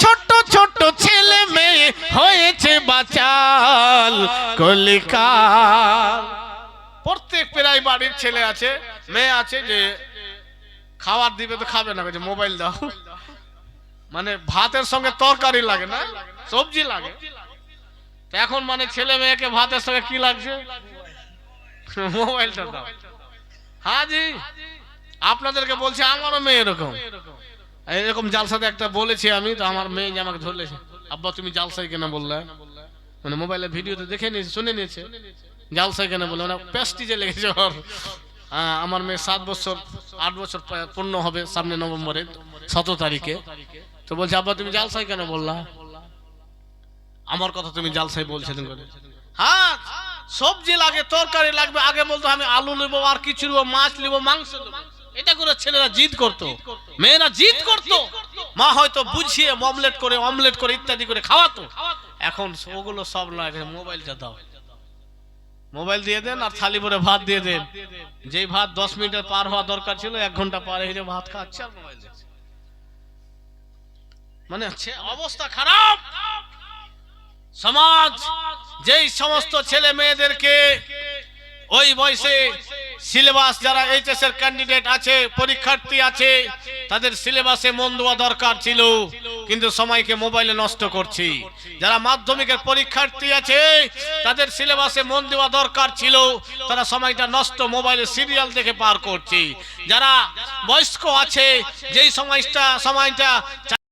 ছোট ছোট ছেলে মেয়ে হয়েছে বাচাল। কলিকাল প্রত্যেক প্রায় বাড়ির ছেলে আছে, মেয়ে আছে, যে খাবার দিবে তো খাবে না, মোবাইল দাও। মানে ভাতের সঙ্গে তরকারি লাগে না, সবজি লাগে। তো এখন মানে ছেলে মেয়েকে ভাতের সঙ্গে কি লাগছে, মোবাইলটা দাও। হ্যাঁ জি, আপনাদেরকে বলছি, আমারও মেয়ে এরকম এরকম জালসাতে একটা বলেছি আমি, তো আমার মেয়ে যে আমাকে ধরলেছে, আব্বা তুমি জালসাই কেন বললে, মানে মোবাইলে ভিডিওতে দেখে নিয়েছে, শুনে নিয়েছে, জালসাই কেন বললে, মানে প্যাস্টিজে লেগেছে ওর। আমার মেয়ে 7 বছর 8 বছর পূর্ণ হবে সামনে নভেম্বরে 17 তারিখে। তো বলছে আব্বা তুমি জালসাই কেন বললা, আমার কথা তুমি জালসাই বলছিলেন করে। হ্যাঁ, সবজি লাগে, তরকারি লাগবে, আগে বলতো আমি আলু নেবো, আর কিছু নেবো, মাছ নেবো, মাংস নেবো। এটা করে ছেলেরা জিদ করতো, মেয়েরা জিদ করতো, মা হয়তো বুঝিয়ে অমলেট করে ইত্যাদি করে খাওয়াতো। এখন ওগুলো সব লাগে, মোবাইলটা দাও, মোবাইল দিয়ে দেন আর থালি ভরে ভাত দিয়ে দেন। যেই ভাত 10 মিনিটের পার হওয়া দরকার ছিল 1 ঘন্টা পার হয়ে ভাত খাচ্ছে আর মোবাইল দেখছে। মানে অবস্থা খারাপ সমাজ। যেই সমস্ত ছেলে মেয়েদেরকে ওই বয়সে সিলেবাস, যারা এইচএস এর ক্যান্ডিডেট আছে, পরীক্ষার্থী আছে, তাদের সিলেবাসে মন দেওয়া দরকার ছিল, কিন্তু সময়কে মোবাইলে নষ্ট করছি। যারা মাধ্যমিকের পরীক্ষার্থী আছে, তাদের সিলেবাসে মন দেওয়া দরকার ছিল, তারা সময়টা নষ্ট মোবাইলে সিরিয়াল দেখে পার করছে। যারা বয়স্ক আছে, যেই সময়টা